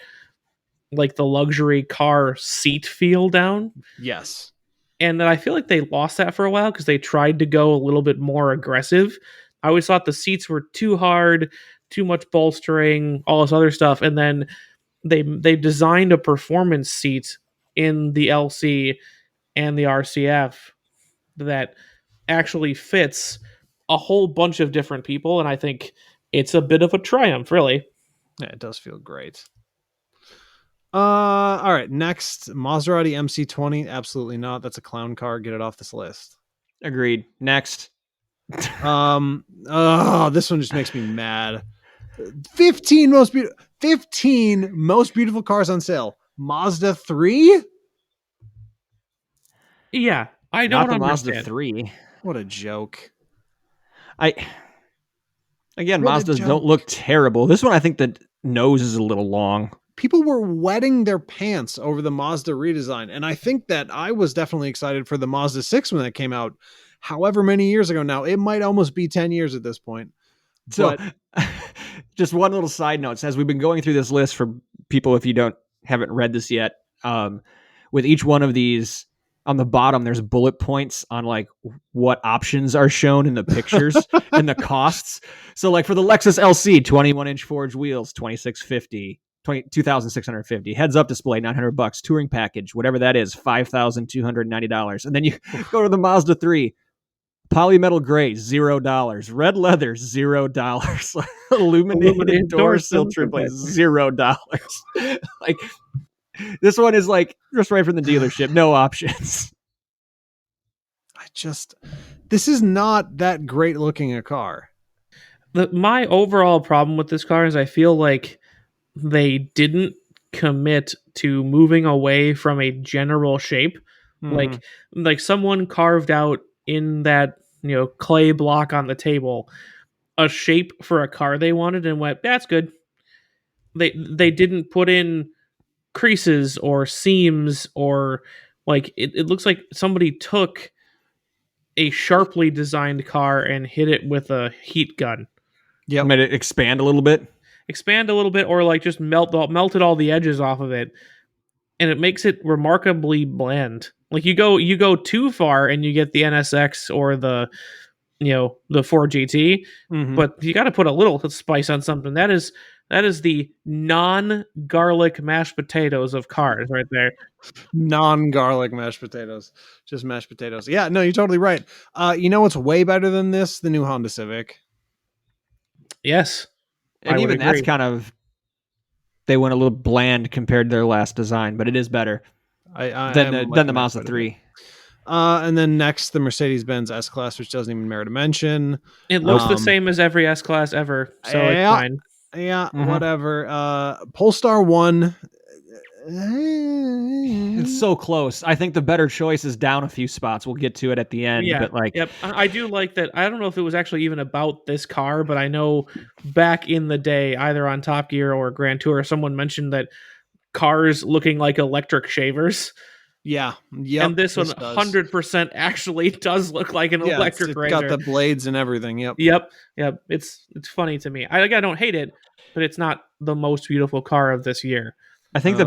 like the luxury car seat feel down. Yes. And then I feel like they lost that for a while because they tried to go a little bit more aggressive. I always thought the seats were too hard, too much bolstering, all this other stuff. And then they designed a performance seat in the LC and the RCF that actually fits a whole bunch of different people, and I think it's a bit of a triumph, really. Yeah, it does feel great. All right, next, Maserati MC20. Absolutely not. That's a clown car. Get it off this list. Agreed. Next. This one just makes me mad. 15 most beautiful cars on sale. Mazda 3? Yeah, I don't understand. Mazda 3. What a joke. Mazdas don't look terrible. This one, I think the nose is a little long. People were wetting their pants over the Mazda redesign, and I think that I was definitely excited for the Mazda 6 when that came out. However many years ago now, it might almost be 10 years at this point. So, just one little side note: as we've been going through this list for people, if you haven't read this yet, with each one of these, on the bottom there's bullet points on like what options are shown in the pictures and the costs. So, like for the Lexus LC, 21-inch forged wheels, $2,650. Heads up display, $900. Touring package, whatever that is, $5,290. And then you go to the Mazda 3. Polymetal gray, $0. Red leather, $0. Illuminated door sill trim plate, $0. Like this one is like just right from the dealership, no options. This is not that great looking a car. My overall problem with this car is I feel like they didn't commit to moving away from a general shape. Mm-hmm. Like someone carved out in that clay block on the table a shape for a car they wanted and went, that's good. They didn't put in creases or seams or like it looks like somebody took a sharply designed car and hit it with a heat gun. Yeah, made it expand a little bit, or like just melted all the edges off of it, and it makes it remarkably bland. Like you go too far and you get the NSX or the Ford GT, mm-hmm. But you got to put a little spice on something. That is the non-garlic mashed potatoes of cars right there. Non-garlic mashed potatoes, just mashed potatoes. Yeah, no, you're totally right. You know what's way better than this? The new Honda Civic. Yes, and even that's kind of, they went a little bland compared to their last design, but it is better than the Mazda 3. And then next, the Mercedes-Benz S-Class, which doesn't even merit a mention. It looks the same as every S-Class ever, so it's fine. Yeah, mm-hmm. Whatever. Polestar 1. It's so close. I think the better choice is down a few spots. We'll get to it at the end. Yeah, but yep. I do like that. I don't know if it was actually even about this car, but I know back in the day, either on Top Gear or Grand Tour, someone mentioned that cars looking like electric shavers. Yeah. Yep, and this one 100% actually does look like an electric razor. It's got the blades and everything. Yep. Yep. It's funny to me. I don't hate it, but it's not the most beautiful car of this year. I think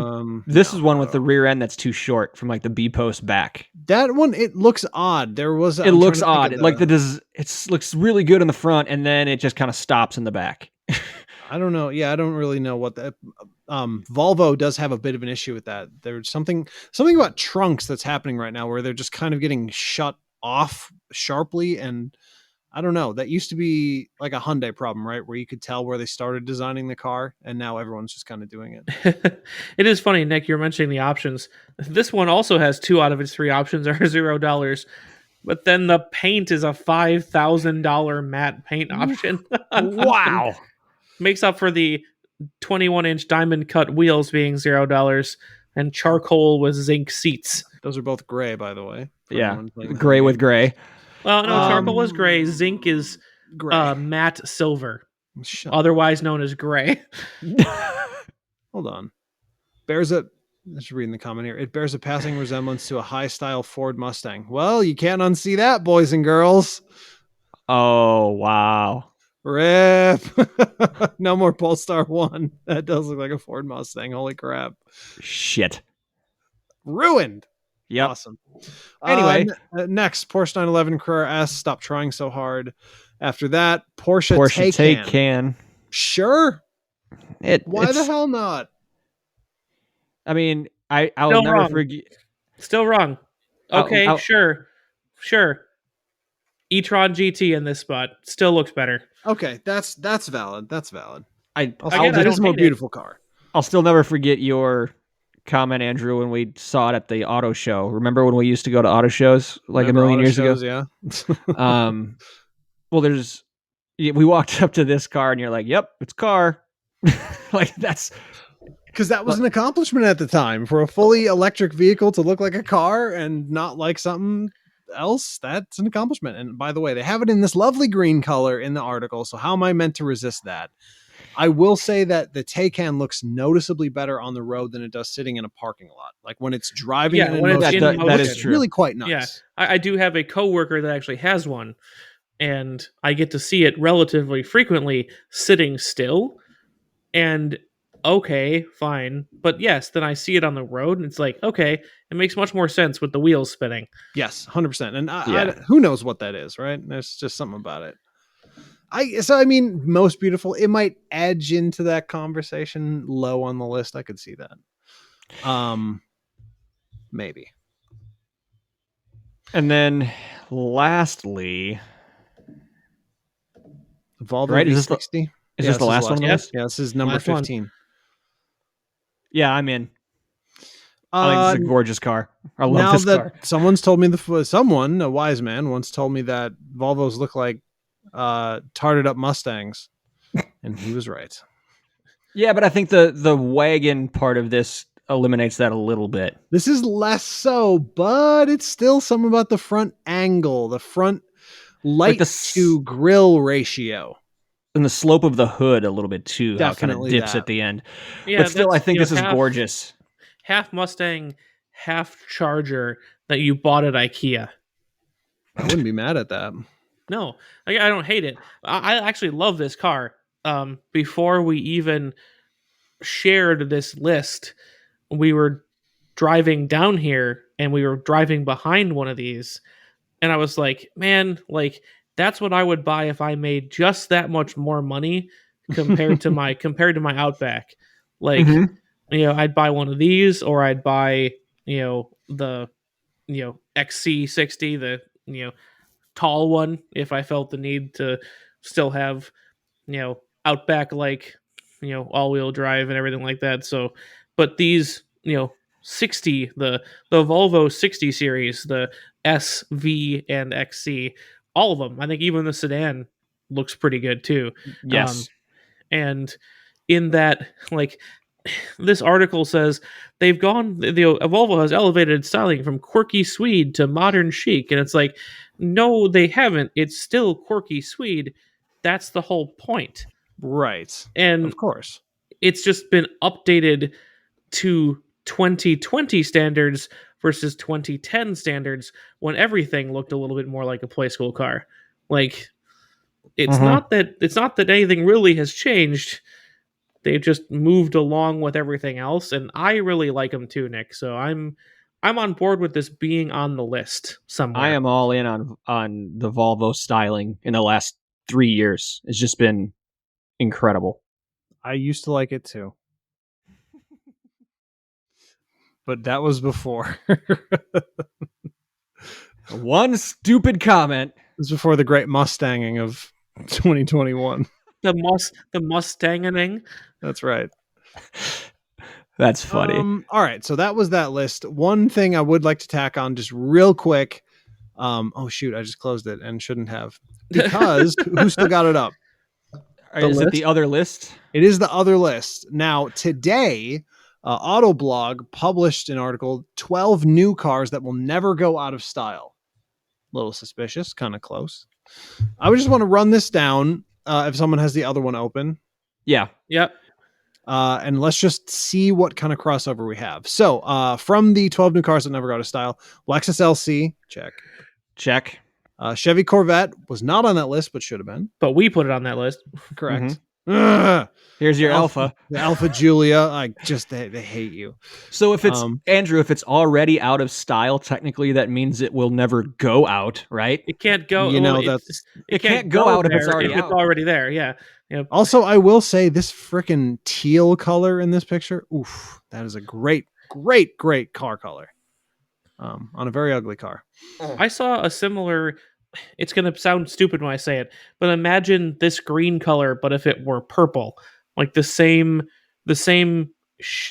this is one with the rear end that's too short from like the B post back. That one, it looks odd. It looks odd. Like it looks really good in the front, and then it just kind of stops in the back. I don't know. Yeah, I don't really know what that. Volvo does have a bit of an issue with that. There's something about trunks that's happening right now where they're just kind of getting shut off sharply, and I don't know. That used to be like a Hyundai problem, right? Where you could tell where they started designing the car, and now everyone's just kind of doing it. It is funny, Nick, you're mentioning the options. This one also has 2 out of its 3 options are $0. But then the paint is a $5,000 matte paint option. Wow. Makes up for the 21-inch diamond cut wheels being $0 and charcoal with zinc seats. Those are both gray, by the way. Yeah, gray with gray. Well, no, charcoal is gray. Zinc is gray. matte silver, otherwise known as gray. Hold on. Let's read in the comment here. It bears a passing resemblance to a high-style Ford Mustang. Well, you can't unsee that, boys and girls. Oh, wow. Rip. No more Polestar 1. That does look like a Ford Mustang. Holy crap. Shit. Ruined. Yep. Awesome. Anyway. Next, Porsche 911 Carrera S. Stop trying so hard. After that, Porsche Taycan. Sure. Why the hell not? I mean, I'll never forget. Still wrong. Okay, sure. e-tron GT in this spot still looks better. Okay, that's valid. That's valid. It is a more beautiful car. I'll still never forget your comment, Andrew, when we saw it at the auto show. Remember when we used to go to auto shows a million years ago? Yeah. Well, we walked up to this car, and you're like, "Yep, it's car." Like that's. Because that was an accomplishment at the time for a fully electric vehicle to look like a car and not like something else. That's an accomplishment. And by the way, they have it in this lovely green color in the article. So how am I meant to resist that? I will say that the Taycan looks noticeably better on the road than it does sitting in a parking lot. Like when it's driving, that is true. Really quite nice. Yeah, I do have a coworker that actually has one, and I get to see it relatively frequently sitting still. And okay, fine. But yes, then I see it on the road and it's like, okay, it makes much more sense with the wheels spinning. Yes, 100%. And who knows what that is, right? There's just something about it. I mean, most beautiful. It might edge into that conversation low on the list. I could see that. Maybe. And then lastly, Volvo right? V60. Is this the last one on the list? Yeah, this is number 15. Yeah, I'm in. I think this is a gorgeous car. I love this car. Someone's told me a wise man once told me that Volvos look like tarted up Mustangs, and he was right. Yeah, but I think the wagon part of this eliminates that a little bit. This is less so, but it's still something about the front angle, the front light to grill ratio. And the slope of the hood a little bit too. Definitely how it kind of dips at the end. Yeah, but still, I think this is gorgeous. Half Mustang, half Charger that you bought at IKEA. I wouldn't be mad at that. No, I don't hate it. I actually love this car. Before we even shared this list, we were driving down here and we were driving behind one of these. And I was like, man, like, that's what I would buy if I made just that much more money compared to my Outback. Like, I'd buy one of these, or I'd buy, the, XC60, the, tall one, if I felt the need to still have, Outback, like, all-wheel drive and everything like that. So, but these, 60, the Volvo 60 series, the S, V, and XC, all of them. I think even the sedan looks pretty good too. Yes. And in that, like, this article says they've gone, Volvo has elevated styling from quirky Swede to modern chic. And it's like, no, they haven't. It's still quirky Swede. That's the whole point. Right. And of course, it's just been updated to 2020 standards versus 2010 standards when everything looked a little bit more like a play school car. Like, it's not that anything really has changed. They've just moved along with everything else, and I really like them too, Nick. So I'm on board with this being on the list somewhere. I am all in on the Volvo styling in the last 3 years. It's just been incredible. I used to like it too. But that was before. One stupid comment. It was before the great Mustanging of 2021. The Mustanging. That's right. That's funny. All right, so that was that list. One thing I would like to tack on just real quick. Oh shoot, I just closed it and shouldn't have, because who still got it up? Is it the other list? It is the other list. Now, today, Autoblog published an article, 12 new cars that will never go out of style. A little suspicious, kind of close. I would just want to run this down if someone has the other one open. Yeah. Yep. And let's just see what kind of crossover we have. So from the 12 new cars that never go out of style, Lexus LC, check. Chevy Corvette was not on that list, but should have been. But we put it on that list. Correct. Here's your Alpha. The Alpha Giulia. They hate you. So if it's Andrew, if it's already out of style, technically that means it will never go out, right? It can't go. It can't go out if it's already out. It's already there. Yeah. Yep. Also, I will say this freaking teal color in this picture. Oof, that is a great car color. On a very ugly car. I saw a similar. It's going to sound stupid when I say it, but imagine this green color, but if it were purple, like the same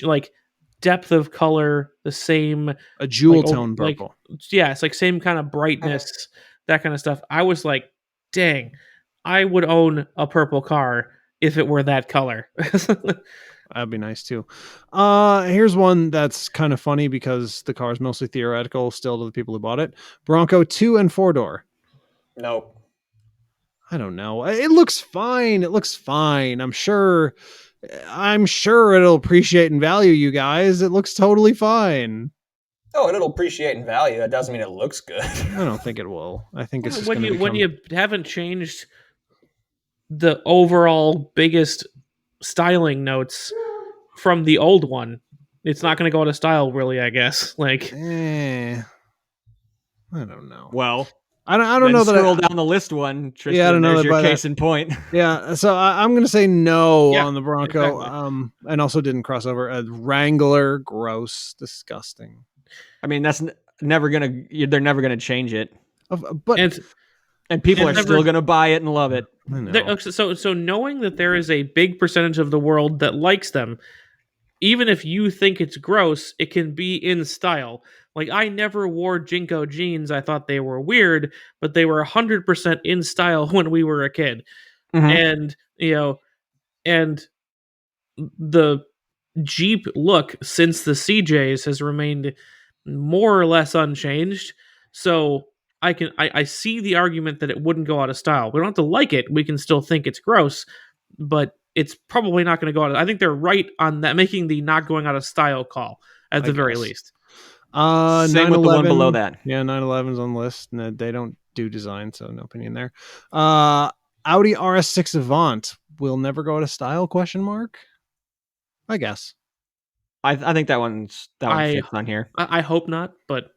like depth of color, the same a jewel tone purple. It's like same kind of brightness, that kind of stuff. I was like, dang, I would own a purple car if it were that color. That'd be nice too. Here's one that's kind of funny because the car is mostly theoretical still to the people who bought it. Bronco 2 and 4-door. Nope. I don't know. It looks fine. I'm sure it'll appreciate in value, you guys. It looks totally fine. Oh, and it'll appreciate in value. That doesn't mean it looks good. I don't think it will. I think it's just when you haven't changed the overall biggest styling notes from the old one, it's not going to go out of style, really. I guess. I don't know. Well, I don't know that. Scroll down the list one, Tristan. Yeah, I don't know. There's your case in point. Yeah, so I'm going to say no on the Bronco. Exactly. And also didn't cross over. A Wrangler, gross, disgusting. I mean, that's never gonna. They're never gonna change it. But and people are still gonna buy it and love it. I know. So knowing that there is a big percentage of the world that likes them, even if you think it's gross, it can be in style. Like, I never wore Jinko jeans. I thought they were weird, but they were 100% in style when we were a kid. Mm-hmm. And the Jeep look since the CJs has remained more or less unchanged. So I see the argument that it wouldn't go out of style. We don't have to like it. We can still think it's gross, but it's probably not going to go out. I think they're right on that, making the not going out of style call at the very least. Same with the one below that. Yeah, 911's on the list. No, they don't do design, so no opinion there. Audi RS6 Avant will never go out of style? ? I guess. I think that one fits on here. I hope not, but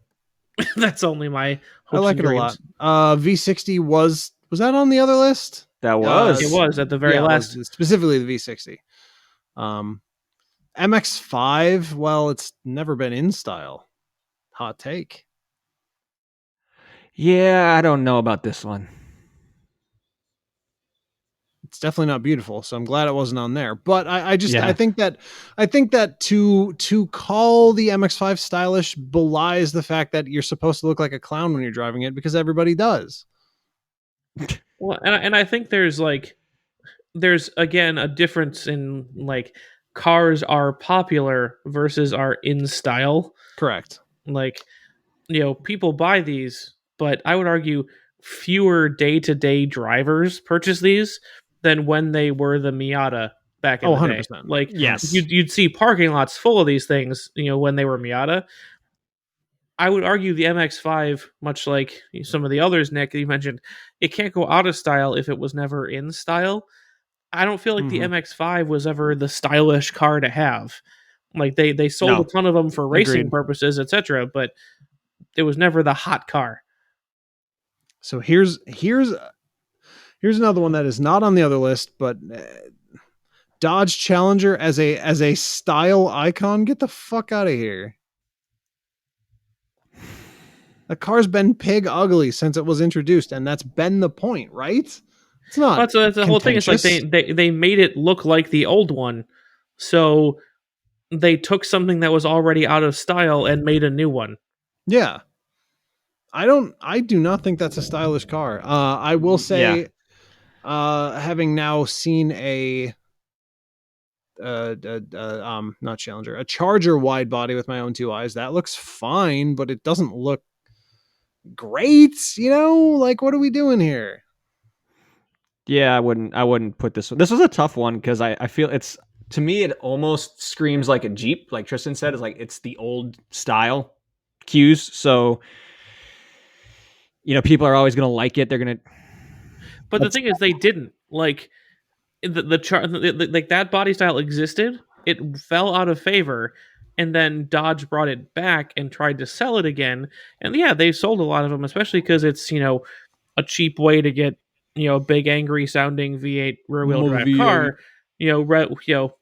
that's only my hopes. I like it a lot. V60 was that on the other list? That was. It was at the very last. Specifically the V60. MX-5, well, it's never been in style. Hot take. Yeah, I don't know about this one. It's definitely not beautiful, so I'm glad it wasn't on there. But I think that to call the MX-5 stylish belies the fact that you're supposed to look like a clown when you're driving it, because everybody does. Well, and I think there's again a difference in like cars are popular versus are in style. Correct. Like, people buy these, but I would argue fewer day-to-day drivers purchase these than when they were the Miata back in the 100%. day. Like, yes, you'd see parking lots full of these things, when they were Miata. I would argue the MX-5, much like some of the others, Nick, that you mentioned, it can't go out of style if it was never in style. I don't feel like the MX-5 was ever the stylish car to have. Like, they sold a ton of them for racing purposes, etc., but it was never the hot car. So here's another one that is not on the other list, but Dodge Challenger as a style icon. Get the fuck out of here. The car's been pig ugly since it was introduced, and that's been the point, right? It's not. That's the whole thing. It's like they made it look like the old one, so they took something that was already out of style and made a new one. Yeah. I do not think that's a stylish car. I will say, having now seen not Challenger, a Charger wide body with my own two eyes, that looks fine, but it doesn't look great. Like, what are we doing here? Yeah, I wouldn't put this one. This was a tough one because I feel to me it almost screams like a Jeep, like Tristan said, it's the old style cues. So people are always gonna like it. They're gonna. But the thing is, they didn't like like that body style existed. It fell out of favor, and then Dodge brought it back and tried to sell it again. And yeah, they sold a lot of them, especially because it's a cheap way to get a big angry sounding V8 rear wheel drive car.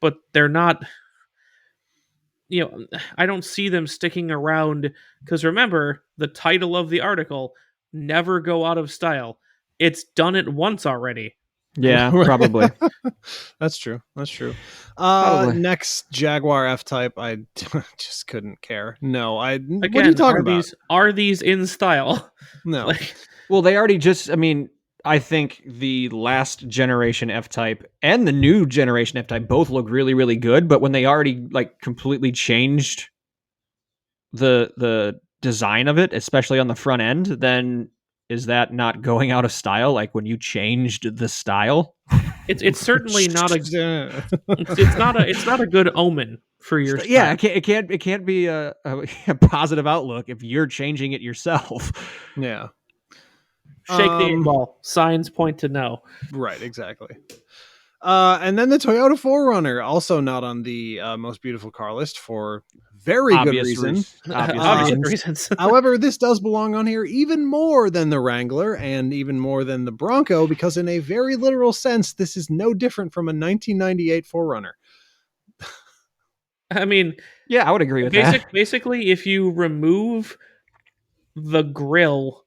But they're not. I don't see them sticking around because remember the title of the article: "Never go out of style." It's done it once already. Yeah, probably. That's true. Next Jaguar F-Type, I just couldn't care. No, Again, what are you talking about? Are these in style? No. Well, they already I think the last generation F-Type and the new generation F-Type both look really, really good, but when they already completely changed the design of it, especially on the front end, then is that not going out of style? Like when you changed the style? It's certainly not it's not a good omen for your style. Yeah, it can't be a positive outlook if you're changing it yourself. Yeah. Shake the 8-ball. Signs point to no. Right, exactly. And then the Toyota 4Runner, also not on the most beautiful car list for very obvious good reason. Obvious reasons. However, this does belong on here even more than the Wrangler and even more than the Bronco, because in a very literal sense, this is no different from a 1998 4Runner. I mean, yeah, I would agree with that. Basically, if you remove the grille,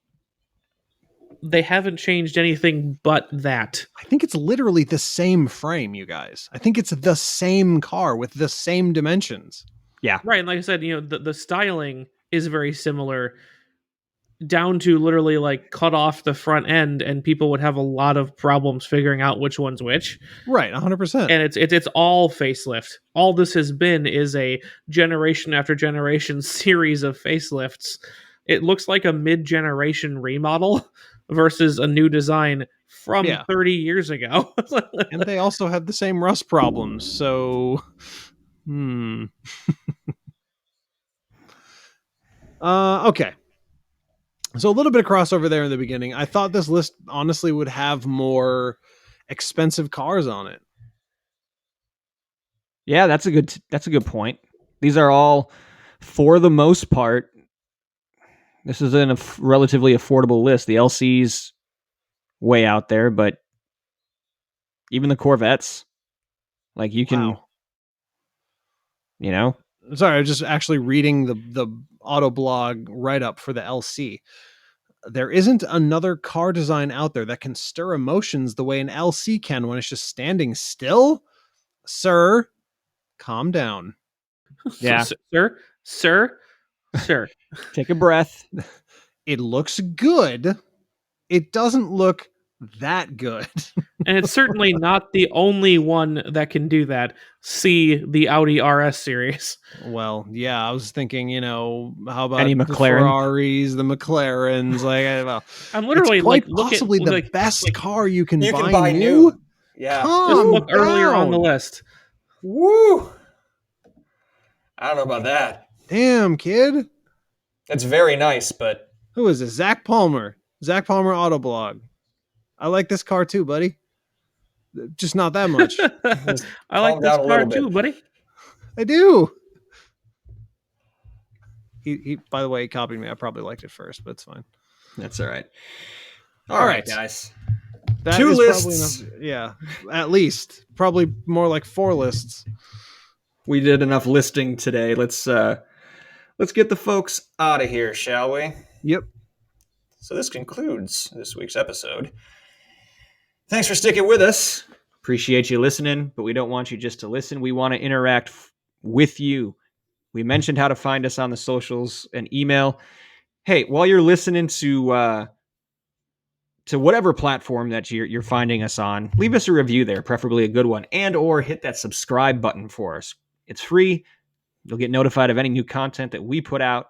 they haven't changed anything but that. I think it's literally the same frame, you guys. I think it's the same car with the same dimensions. Yeah. Right. And like I said, the styling is very similar down to literally cut off the front end and people would have a lot of problems figuring out which one's which. Right. 100%. And it's all facelift. All this has been is a generation after generation series of facelifts. It looks like a mid-generation remodel versus a new design from 30 years ago. And they also had the same rust problems. So, okay. So a little bit of crossover there in the beginning. I thought this list honestly would have more expensive cars on it. Yeah, that's a good point. These are all, for the most part, this is a relatively affordable list. The LC's way out there, but even the Corvettes, you can, Sorry, I was just actually reading the Autoblog write-up for the LC. There isn't another car design out there that can stir emotions the way an LC can when it's just standing still. Sir, calm down. Yeah. Sir. Take a breath. It looks good. It doesn't look that good. And it's certainly not the only one that can do that. See the Audi RS series. Well, yeah, I was thinking, how about any the McLaren? Ferraris, the McLarens? I'm literally it's possibly the best car you can buy new. Yeah, just look earlier on the list. Woo! I don't know about that. Damn, kid. That's very nice, but who is this? Zach Palmer Autoblog. I like this car too, buddy. Just not that much. I like this car too, buddy. I do. He by the way, he copied me. I probably liked it first, but it's fine. That's all right. All right, guys. That 2 is lists. Probably enough. Yeah, at least. Probably more like 4 lists. We did enough listing today. Let's get the folks out of here, shall we? Yep. So this concludes this week's episode. Thanks for sticking with us. Appreciate you listening, but we don't want you just to listen. We want to interact with you. We mentioned how to find us on the socials and email. Hey, while you're listening to whatever platform that you're finding us on, leave us a review there, preferably a good one, and or hit that subscribe button for us. It's free. You'll get notified of any new content that we put out.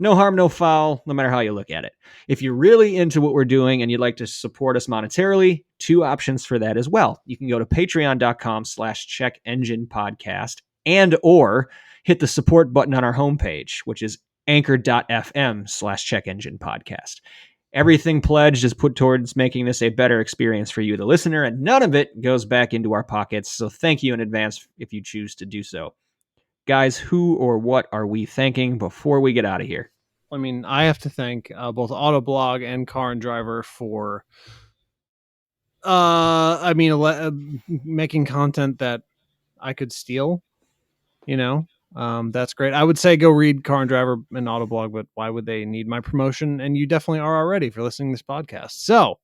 No harm, no foul, no matter how you look at it. If you're really into what we're doing and you'd like to support us monetarily, two options for that as well. You can go to patreon.com/checkenginepodcast and or hit the support button on our homepage, which is anchor.fm/checkenginepodcast. Everything pledged is put towards making this a better experience for you, the listener, and none of it goes back into our pockets. So thank you in advance if you choose to do so. Guys, who or what are we thanking before we get out of here? I mean, I have to thank both Autoblog and Car and Driver for, making content that I could steal. That's great. I would say go read Car and Driver and Autoblog, but why would they need my promotion? And you definitely are already for listening to this podcast. So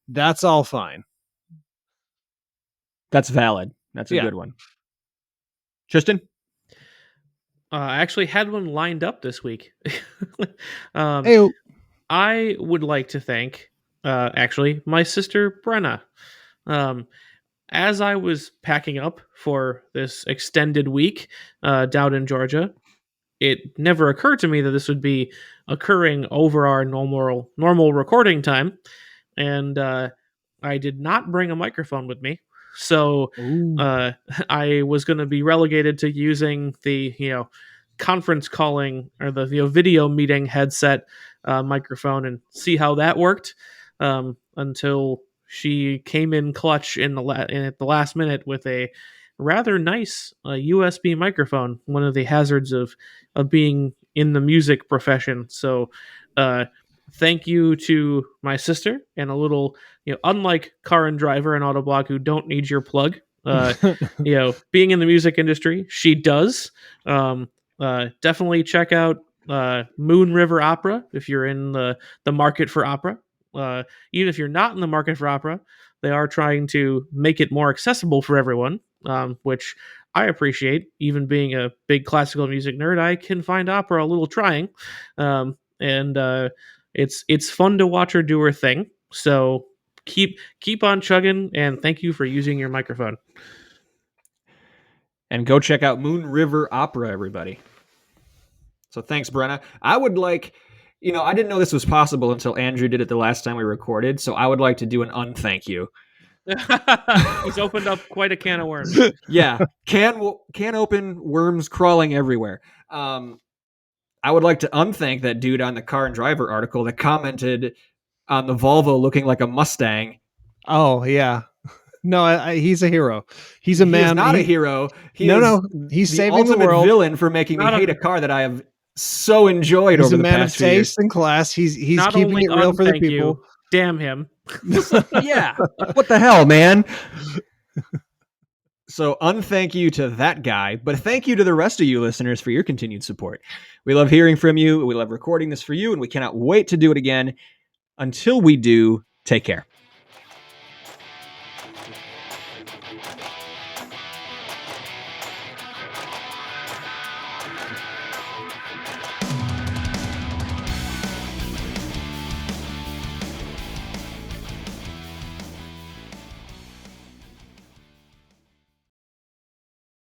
that's all fine. That's valid. That's a good one. Tristan? I actually had one lined up this week. Hey. I would like to thank, actually, my sister Brenna. As I was packing up for this extended week down in Georgia, it never occurred to me that this would be occurring over our normal recording time, and I did not bring a microphone with me. So I was going to be relegated to using the conference calling or the video meeting headset microphone and see how that worked until she came in clutch at the last minute with a rather nice USB microphone. One of the hazards of being in the music profession. So thank you to my sister, and a little, unlike Car and Driver and Autoblog, who don't need your plug, being in the music industry, she does. Definitely check out Moon River Opera if you're in the market for opera. Even if you're not in the market for opera, they are trying to make it more accessible for everyone, which I appreciate. Even being a big classical music nerd, I can find opera a little trying. And it's fun to watch her do her thing. So keep on chugging, and thank you for using your microphone. And go check out Moon River Opera, everybody. So thanks, Brenna. I would like, I didn't know this was possible until Andrew did it the last time we recorded, so I would like to do an unthank you. He's opened up quite a can of worms. Yeah, can open, worms crawling everywhere. I would like to unthank that dude on the Car and Driver article that commented on the Volvo looking like a Mustang. Oh, yeah. No, he's a hero. He's a man. He's not a hero. He's saving the world. Villain for making me hate a car that I have so enjoyed over the past few years. He's a man of taste and class. He's keeping it real for the people. Damn him. Yeah. What the hell, man? So unthank you to that guy, but thank you to the rest of you listeners for your continued support. We love hearing from you. We love recording this for you, and we cannot wait to do it again. Until we do, take care.